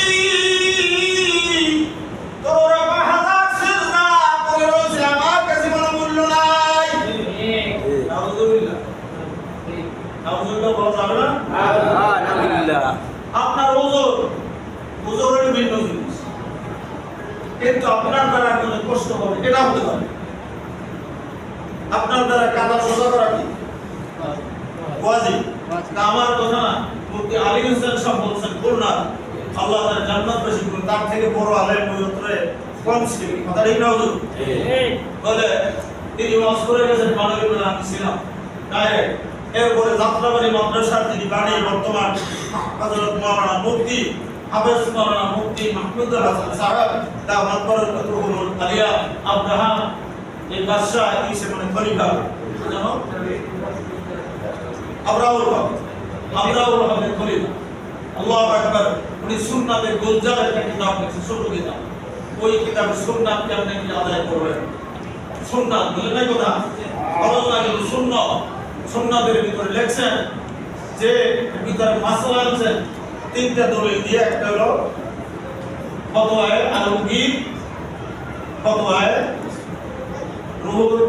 S1: তোর হাজার সিজদা করে রয়েছে, আমার কাছে কোনো মূল্য নাই। নাউযুবিল্লাহ, নাউযুবিল্লাহ বলা যাবে না?
S3: আলহামদুলিল্লাহ।
S1: আপনার ওজোরের ভিন্ন জিনিস, কিন্তু আপনার দ্বারা কোনো কষ্ট হবে এটা হতে পারে। আপনার দ্বারা কাদা সোজা করা কি ওয়াজিব? তা আমার কথা না, মুফতি আলী হোসেন সাহেব বলছেন খুলনা আল্লাহ তার জান্নাত নসিব করুন, তার থেকে বড় আলেম ময়ূরে কম ছিল। কথা ঠিক না হুজুর? বলে তিনি ওয়াজ করে গেছেন মানবীয়, আমি ছিলাম ডাইরেক্ট। এরপরে যাত্রাবাড়ি মাদ্রাসার তিনি বাণী বর্তমান হযরত মাওলানা মুফতি হাফেজ মাওলানা মুফতি মাহমুদুল হাসান সাহেব দাওয়াত বরকতুল আলিয়া আব্রাহাম এই বাদশা ইসে মানে খলিফা জানো আব্রাহুল হক, আব্রাহুল হকের খলিফা। আল্লাহু আকবার। উনি সুন্নাতের গুলজার একটা কিতাব লিখেছেন, ছোট কিতাব। ওই কিতাবে সুন্নাত কেমনে কি আদায় করবেন, সুন্নাত বলে নাই কথা ফরজ না কিন্তু সুন্নাত, সুন্নাতের ভিতরে লেখছেন যে ভিতরে মাসলা আনছেন তিনটা দলিল দিয়ে। একটা হলো ফতোয়ায়ে আলমগীর, ফতোয়ায়ে রুহুল,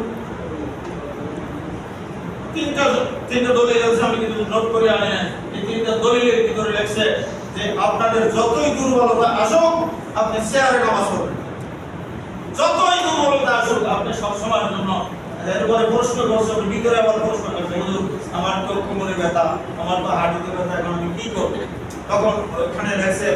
S1: তিনটা দলিল আছে, আমি কিন্তু নোট করে আনি নাই। এই তিনটা দলিলের ভিতরে লেখছে যে আপনাদের যতই দুর্বলতা আসুক আপনি চেয়ারে নামাজ পড়বেন, যতই দুর্বলতা আসুক আপনি সব সময়ের জন্য। এরপরে প্রশ্ন করছে, ভিতরে আবার প্রশ্ন করছে, হুজুর আমার তো কোমরে ব্যথা, আমার তো হাঁটুতে ব্যথা, এখন আমি কি করব? তখন ওখানে লেখছে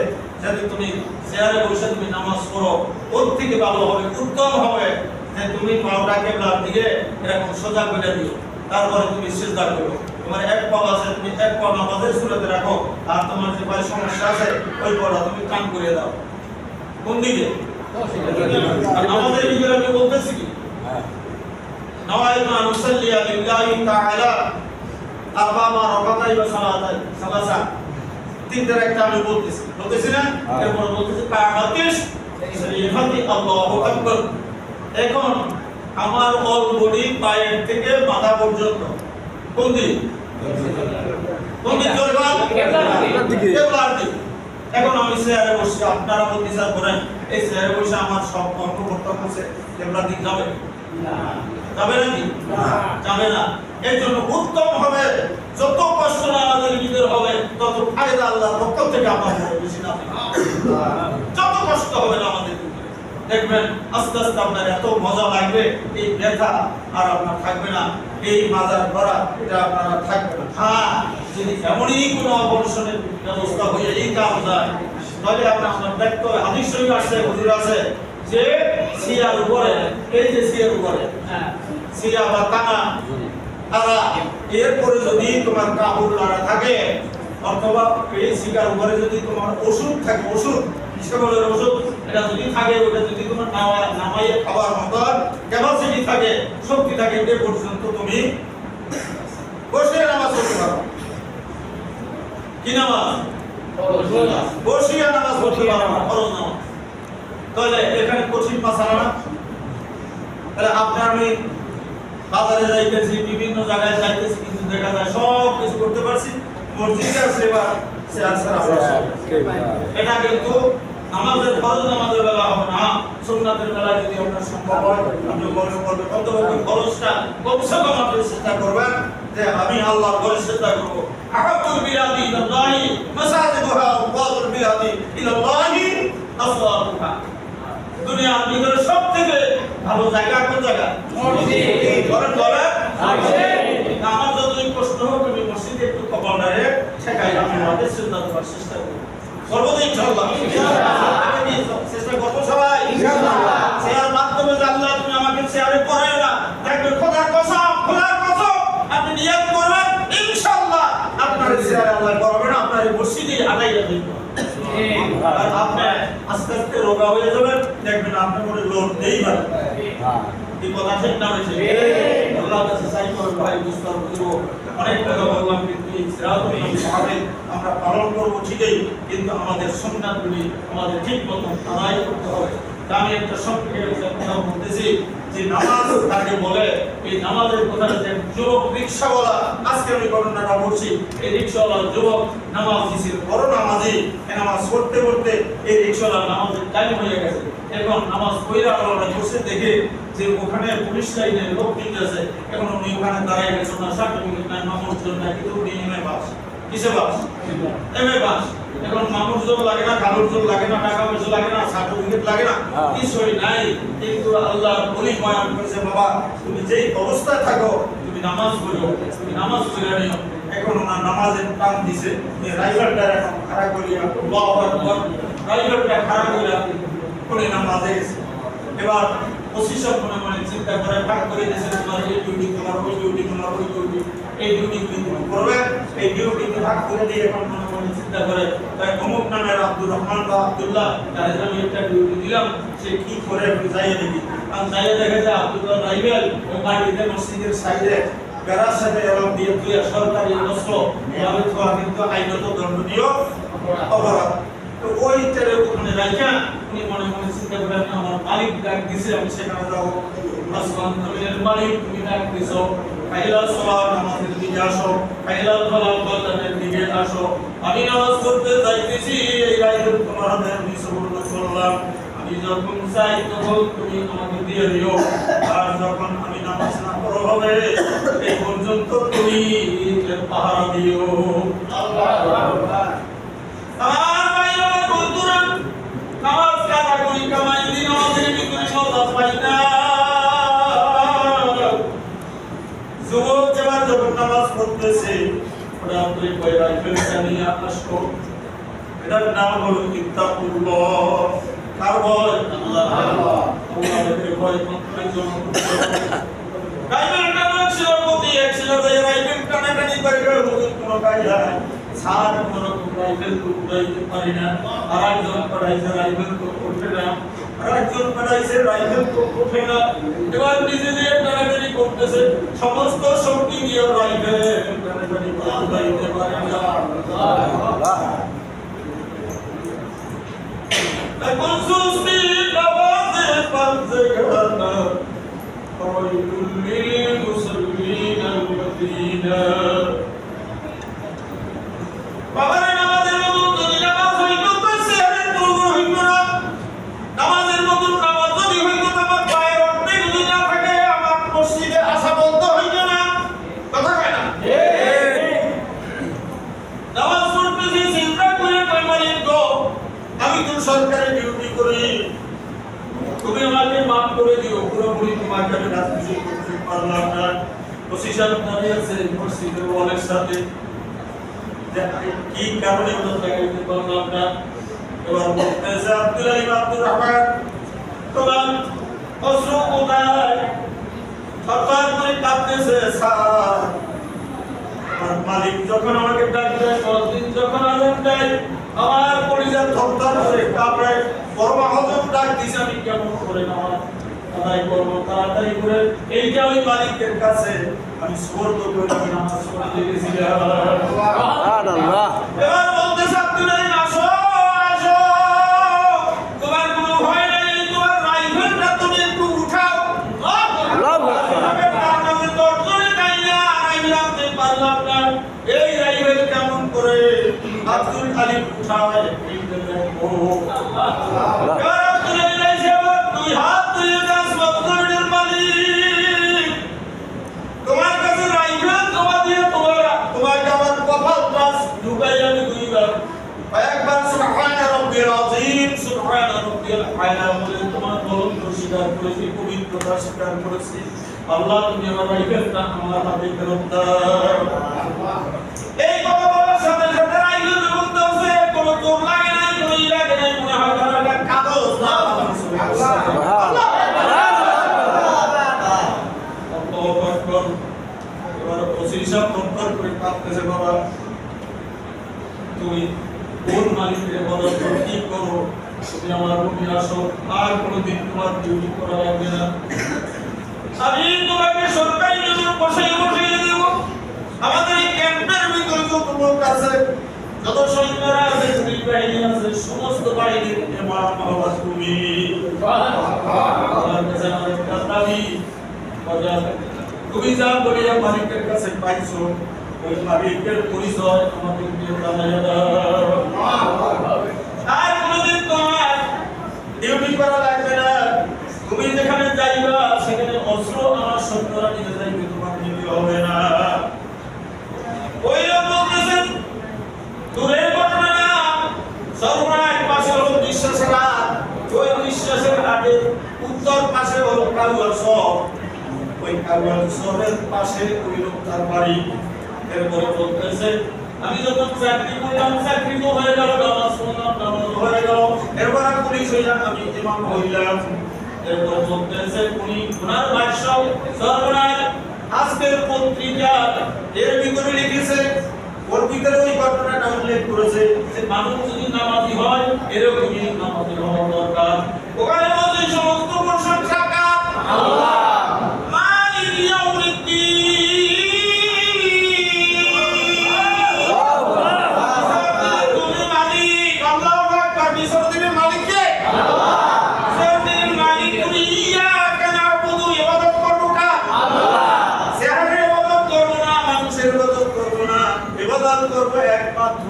S1: যদি তুমি চেয়ারে বসে তুমি নামাজ পড়ো, ওর থেকে ভালো হবে, উত্তম হবে যে তুমি পাওটা কেবলার দিকে এরকম সোজা করে দিও, তারপরে তুমি সিজদা করো। তোমার এক পা আছে, তুমি এক পা নামাজের সুরাতে রাখো, আর তোমার যে পায়ে সমস্যা আছে ওই পাটা তুমি কান করে দাও। কোন দিকে? আমাদের ভিতরে আমি বলতেছি কি নওয়াইনা নুসাল্লি লিল্লাহি তাআলা আরবামা রাকাতাই ওয়া সালাতাই সালাসা, তিনটার একটা আমি বলতেছি না? এরপর বলতেছি কামাতিস শরীফাতি আল্লাহু আকবার। এখন আমার অল বডি পায়ের থেকে মাথা পর্যন্ত কোন দিক? কোন দিক জোরবান? কেবলার দিকে। এখন আমি চেয়ারে বসে, আপনারা বিচার করেন এই চেয়ারে বসে আমার সব কর্ম করতে হচ্ছে কেবলার দিক যাবে না? যাবে নাকি? যাবে না। এর জন্য উত্তম হবে যত কষ্ট না আমাদের ভিতরে হবে তত ফায়দা আল্লাহর পক্ষ থেকে আমাদের বেশি না। যত কষ্ট হবে না আমাদের ভিতরে দেখবেন আস্তে আস্তে আপনার এত মজা লাগবে, এই ব্যথা আর আপনার থাকবে না, এই মাজার ধরা এটা আপনার থাকবে না। হ্যাঁ, যদি এমনই কোনো অপারেশনের ব্যবস্থা হয়ে এই কাজ যায় তাহলে আপনার দেখতে হবে। হাদিস শরীফ আসছে, হুজুর আছে যে সিয়ার উপরে, এই যে সিয়ার উপরে সিয়া বা কানা তারা, এরপরে যদি তোমার কাপড় লাড়া থাকে অথবা এই সিগার উপরে যদি তোমার ওষুধ থাকে, ওষুধ বিষের ওষুধ এটা যদি থাকে, ওটা যদি তোমার নামাইয়ে খাবার মতো ক্যাপাসিটি থাকে, শক্তি থাকে, এ পর্যন্ত তুমি বসে নামাজ পড়তে পারো। কি নামাজ? বসিয়া নামাজ পড়তে পারো, ফরজ নামাজ। তাহলে এখানে কঠিন মাসালা না? তাহলে আপনার আমি বাজারে যাইতেছি, বিভিন্ন জায়গায় যাইতেছি, কিন্তু দেখা যায় সব কিছু করতে পারছি, মসজিদে আছে এবার চেয়ার ছাড়া এটা কিন্তু আমাদের ফরজ নামাজের বেলা হবে না। সুন্নাতের বেলায় যদি আপনার সম্ভব হয় আপনি মনে করবেন, অন্তত খরচটা কমসে কম আপনি চেষ্টা করবেন যে আমি আল্লাহর ঘরে চেষ্টা করবো। আহাব্বুল বিলাদি ইলাল্লাহি মাসাজিদুহা ওয়া আফদালুল বিলাদি ইলাল্লাহি আসওয়াতুহা। দুনিয়ার ভিতরে সবথেকে ভালো জায়গা কোন জায়গা? মসজিদ। বলেন বলেন মসজিদ। আমার যতই কষ্ট হোক আমি মসজিদে একটু কপালটারে ঠেকাই, আমি আমাদের চিন্তা করার চেষ্টা করি সর্বদা ইনশাআল্লাহ। চেষ্টা করবো সবাই ইনশাআল্লাহ। চেয়ার মাধ্যমে আল্লাহ তুমি আমাকে চেয়ারে পড়ায় না, দেখবে খোদার কসম, খোদার কসম আপনি নিয়ত করবেন ইনশাআল্লাহ আপনার চেয়ারে আল্লাহ করবে না, আপনার মসজিদে আদায় হবে। আর আপনি আস্তে আস্তে রোগা হয়ে যাবেন, দেখবেন আপনার মনে লোড নেই পারে। এই কথা ঠিক না? হয়েছে আল্লাহর কাছে চাই করব ভাই, বুঝতে পারবো অনেক কথা বললাম, কিন্তু এই সিরাতুল মুস্তাকিম আমরা পালন করবো ঠিকই, কিন্তু আমাদের সুন্নাতগুলি আমাদের ঠিক মতো আদায় করতে হবে। আমি একটা সংক্ষেপে কথা বলতেছি যে নামাজ তাকে বলে, এই নামাজের কথা যে যুবক রিকশাওয়ালা, আজকে আমি ঘটনাটা বলছি, এই রিকশাওয়ালা যুবক নামাজ দিছিল, বড় নামাজি, এই নামাজ পড়তে পড়তে এই রিকশাওয়ালা নামাজের টাইম হয়ে গেছে। এখন নামাজ পড়া আমরা বসে দেখে যে ওখানে পুলিশ লাইনের লোক দিতেছে, এখন উনি ওখানে দাঁড়ায় গেছেন না, সার্টিফিকেট নাই, মামুর জন্য নাই, কিন্তু উনি এমএ পাস। কিসে পাস? MA pass. এখন মামুর জন্য লাগে না, কালুর জন্য লাগে না, টাকা পয়সা লাগে না, সার্টিফিকেট লাগে না, কিছুই নাই। কিন্তু আল্লাহ উনি বয়ান করেছে, বাবা তুমি যেই অবস্থায় থাকো তুমি নামাজ পড়ো, তুমি নামাজ পড়ে নিও। এখন ওনার নামাজের টান দিছে, রাইফেলটা এখন খাড়া করিয়া, আল্লাহু আকবার, রাইফেলটা খাড়া করিয়া উনি নামাজে গেছে। এবার ওসি সব মনে মনে চিন্তা করে ভাগ করে দিয়েছে, তোমার এই ডিউটি, তোমার ওই ডিউটি, তোমার ওই ডিউটি, এই ডিউটি তুমি করবে, এই ডিউটি ভাগ করে দিয়ে এখন মনে মনে চিন্তা করে, তাই অমুক নামের আব্দুর রহমান বা আব্দুল্লাহ, তার আমি একটা ডিউটি দিলাম, সে কি করে আমি যাইয়ে দেখি। আর যাইয়ে দেখে যে আব্দুল্লাহ রাইফেল ওই মাটিতে মসজিদের সাইডে বেড়ার সাথে এবং দিয়ে তুই সরকারি অস্ত্র এভাবে থাকা কিন্তু আইনত দণ্ডনীয় অপরাধ। তো ওই তেরে ওখানে রাখা উনি মনে মনে চিন্তা করেন, আমার মালিক ডাক দিছে, আমি সেখানে যাবো। আসমান জমিনের মালিক তুমি ডাক দিছো, পয়লা সালাত নামাজের দিকে আসো, পয়লা সালাত বলনের দিকে আসো। আমি নামাজ পড়তে যাইতেছি, এই রাইফেল তোমার হাতে আমি সুবর্ণ করলাম। আমি যখন চাই তখন তুমি আমাকে দিয়ে দিও, আর যখন আমি নামাজ না পড়া হবে এই পর্যন্ত তুমি পাহারা দিও। আল্লাহু আকবার। আমার ভাইরা বন্ধুরা, নামাজ কাজা করি কামাই দিন, আমাদের ভিতরে মজা পাই না। যুবক এবার যখন নামাজ পড়তেছে, ওরা আপনি কই রাইফেলটা নিয়ে আসো। এটার নাম হলো ইত্তাকুল্লাহ। কার ভয়? আল্লাহ। আল্লাহর ভয় করার জন্য রাইফেলটা ছিল প্রতি এক ছিল, যে রাইফেল টানাটানি করে কোনো কাজ নাই। সার কোনো রাইফেল তো উড়াইতে পারি না, আর একজন পড়াইছে রাইফেল তো ওঠে না, আর একজন পড়াইছে রাইফেল তো ওঠে না। এবার নিজে যে টানাটানি করতেছে, সমস্ত শক্তি দিয়ে রাইফেল টানাটানি উড়াইতে পারে না। এখন সুস্তি নামাজে পাঁচে ঘানা, ওয়াইলুল লিল মুসাল্লিন আল-মাদিনা। বাবারে নামাজের মতন যদি নামাজ হইতো তো সেহারের প্রয়োজন হইতো না। নামাজের মতন নামাজ যদি হইতো তো আমার পায়ের অর্ধেক যদি না থাকে আমার মসজিদে আসা বন্ধ হইতো না। কথা কয় না? নামাজ পড়তেছি চিন্তা করে কই মালিক গো, আমি তো সরকারি ডিউটি করি, তুমি আমাকে মাফ করে দিও, পুরোপুরি তোমাকে আমি রাজনীতি করতে পারলাম না। ওসি সাহেব দাঁড়িয়ে আছে মসজিদের ওয়ালের সাথে, কি কারণে ওনাকে দিতে পারলাম না। এবার বলতেছে আব্দুল্লাহ ইবনে আব্দুর রহমান, তোমার অস্ত্র কোথায়? সরকার করে কাঁপতেছে, স্যার আমার মালিক যখন আমাকে ডাক দেয়, মসজিদ যখন আজান দেয়, আমার পরিবার থরথর করে কাঁপে। বড় মাহজব ডাক দিছে, আমি কেমন করে নামাজ আদায় করবো তাড়াতাড়ি করে। এইটা ওই মালিকের কাছে আমি সুবর্ণ করে আমি নামাজ পড়তে গেছিলাম।
S3: সুবহানাল্লাহ।
S1: এবার বলতেছে আব্দুল্লাহ আসো আসো, তোমার কোনো ভয় নাই, তোমার রাইফেলটা তুমি একটু উঠাও।
S3: আল্লাহু আকবার।
S1: আমি দর্জনে যাই না, আমি আনতে পারলাম না। এই রাইফেল কেমন করে আব্দুল আলী উঠায় এইটা দেখো। এবার আব্দুল্লাহ এসে আবার দুই হাত তুলে দাস মক্কার মালিক, তোমার কাছে রাইফেল তোমার দিয়ে তোমাকে আমার কপাল পাস ঢুকাই আমি দুইবার, একবার সুবহান রাব্বিল আযীম সুবহান রাব্বিল আলা বলে তোমার বলন্দ স্বীকার করেছি, পবিত্রতা স্বীকার করেছি। আল্লাহ তুমি আমার রাইফেলটা আমার হাতে ফেরত দাও। এই কথা বলার সাথে সাথে রাইফেল যখন ধরছে, কোনো তোর লাগে নাই, কোনো লাগে নাই, মনে হয় তারা একটা কাগজ না। আল্লাহ এবার ওসি সাহেব তৎপর করে কাঁপতেছে, বাবা তুমি কোন মালিকের বলো, কি করো, তুমি আমার রুমে আসো, আর কোনোদিন তোমার ডিউটি করা লাগবে না। আমি তোমাকে সরকারি জন্য বসিয়ে দেব। আমাদের এই ক্যাম্পের ভিতরে যত লোক আছে, যত সৈন্যরা আছে, পুলিশ বাহিনী আছে, সমস্ত বাহিনীর ইমাম হওয়া তুমি। আমার কাছে আমার একটা দাবি, তুমি যা বলিয়া মালিকের কাছে পাইছো ওই মালিকের পরিচয় আমাদেরকে জানাইয়া দাও। আর কোনদিন তোমার ডিউটি করা লাগবে না, তুমি যেখানে যাইবা সেখানে অস্ত্র আমার সৈন্যরা নিয়ে যাইবে, তোমার নিতে হবে না। ওই বলতেছেন দূরের ঘটনা না, সর্বনাশ পাশে হলো বিশ্বাসের হাট, ওই বিশ্বাসের হাটের উত্তর পাশে হলো কালুয়ার শহর, ওই কালুয়ার শহরের পাশে ওই লোকটার বাড়ি। এরপরে বলতেছে আমি যখন চাকরি করলাম, চাকরি তো হয়ে গেল, নামাজ পড়লাম, নামাজ হয়ে গেল, এরপর পুলিশ হইলাম, আমি ইমাম হইলাম। এরপর বলতেছে উনি ওনার ভাষ্য সর্বনাশ আজকের পত্রিকা এর ভিতরে লিখেছে, ওর ভিতরে ওই ঘটনাটা উল্লেখ করেছে যে মানুষ যদি নামাজি হয় এরকমই নামাজি হওয়া দরকার। ওখানে বলছে সমস্ত প্রশংসা কার? আল্লাহ। মালিক ইয়াউমিদ্দিন। তুমি মালিক, আল্লাহু আকবার। বিশ্বদিনের মালিক কে? আল্লাহ। বিশ্বদিনের মালিক তুমি, ইয়াকা না'বুদু, ইবাদত করব কার? আল্লাহ। সেহারে ইবাদত করব না, মানুষের ইবাদত করব না, ইবাদত করব একমাত্র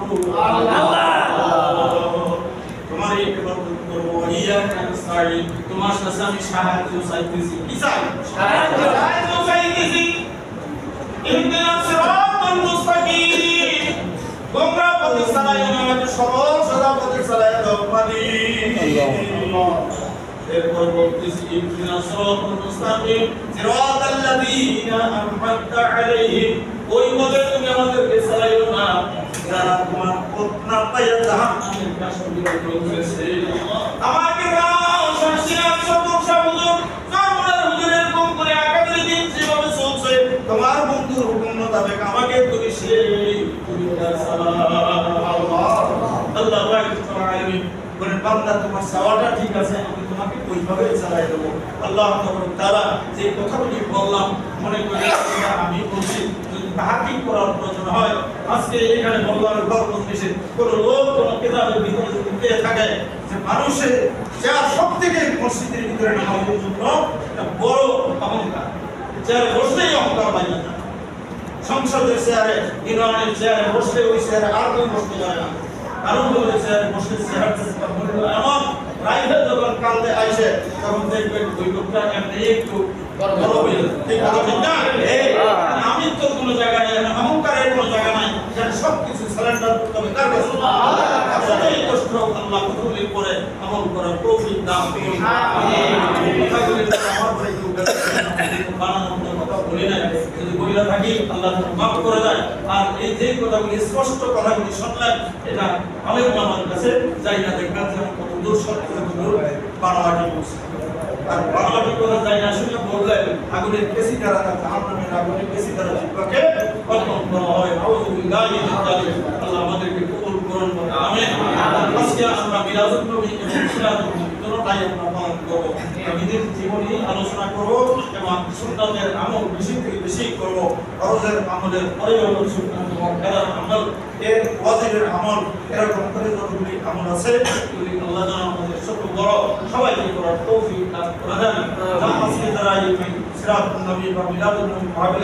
S1: আল্লাহ। তোমারই ইবাদত করব। ইয়াকা নাস্তাইন, তোমার কাছে আমি সাহায্য চাইতেছি। কি চাই? সাহায্য চাইতেছি। ইহদিনাস সিরাতাল মুস্তাকিম, গোমরাহ পথে চালাইও না, আমাকে সরল সোজা পথে চালাইয়া দাও মালিক। এরপর বলতেছি ইহদিনাস সিরাতাল মুস্তাকিম সিরাতাল লাযীনা আন'আমতা আলাইহিম, ওই পথে তুমি আমাদেরকে চালাইও না যারা তোমার পথ না পাইয়া জাহান্নামের কাছে চলতেছে। আমাকে দাও শাসিয়াত সদস্য হুজুর, সর্বদার হুজুরের হুকুম করে আগামী দিন যেভাবে চলছে তোমার বন্ধুর হুকুম মোতাবেক আমাকে তুমি সেই পরিবার সালাম। আল্লাহু আকবার। বলেন বান্দা তোমার সাওয়াটা ঠিক আছে, আমি তোমাকে ওইভাবে চালাই দেব। আল্লাহ তাআলা যে কথাগুলি বললাম মনে করে আমি বলছি, যদি তাহকিক করার প্রয়োজন হয় আজকে এখানে বলবার গর্ব নিষেধ কোন লোক কোন কিতাবের ভিতরে যদি পেয়ে থাকে যে মানুষের যার সব থেকে মসজিদের ভিতরে নামাজের জন্য একটা বড় অহংকার, যার বসলেই অহংকার পাই না, সংসদের চেয়ারে ইউনিয়নের চেয়ারে বসলে ওই চেয়ারে আর কেউ বসতে পারে না, কারণ হলো চেয়ারে বসলে চেয়ারটা এমন প্রাইভেট যখন কান্দে আসে তখন দেখবেন ওই লোকটা এমনি একটু বড় হয়ে যায়। ঠিক না? আমি তো কোনো জায়গায় নাই, অহংকারের কোনো জায়গা নাই, যেন সবকিছু সারেন্ডার করতে হবে কার কাছে? যতই কষ্ট হোক আল্লাহ কবুল করে আমল করার তৌফিক দান করুন। কথাগুলি আমার পরে কেউ বানানোর কথা বলি না, যদি বইলা থাকি আল্লাহ মাফ করে দেয়। আর এই যে কথাগুলি স্পষ্ট কথাগুলি শুনলেন এটা আলেম ওলামার কাছে যাই না, দেখবেন যে কত দূর সত্য দূর বানোয়াটি বলছে। আর বানোয়াটি কথা যাই না শুনে বললেন আগুনের কেসি দ্বারা তার জাহান্নামের আগুনের কেসি দ্বারা জিহ্বাকে কর্তন করা হয়। আউযু বিল্লাহি মিনাশ যালিম। আল্লাহ আমাদেরকে কবুল করুন। আমিন। আজকে আমরা মিলাদুন নবী এবং সিরাতুন নবী দুটোটাই আমরা পালন করব। নবীদের জীবনী আলোচনা করব এবং সুন্নাতের আমল বেশি থেকে বেশি করব। ফরজের আমলের পরে হলো সুন্নাত এবং খেলার আমল, এর ওয়াজিবের আমল, এরকম করে যতগুলি আমল আছে এগুলি আল্লাহ যেন আমাদের ছোট বড় সবাইকে করার তৌফিক দান করে দেন। আজকে যারা এই সিরাতুন নবী বা মিলাদুন নবী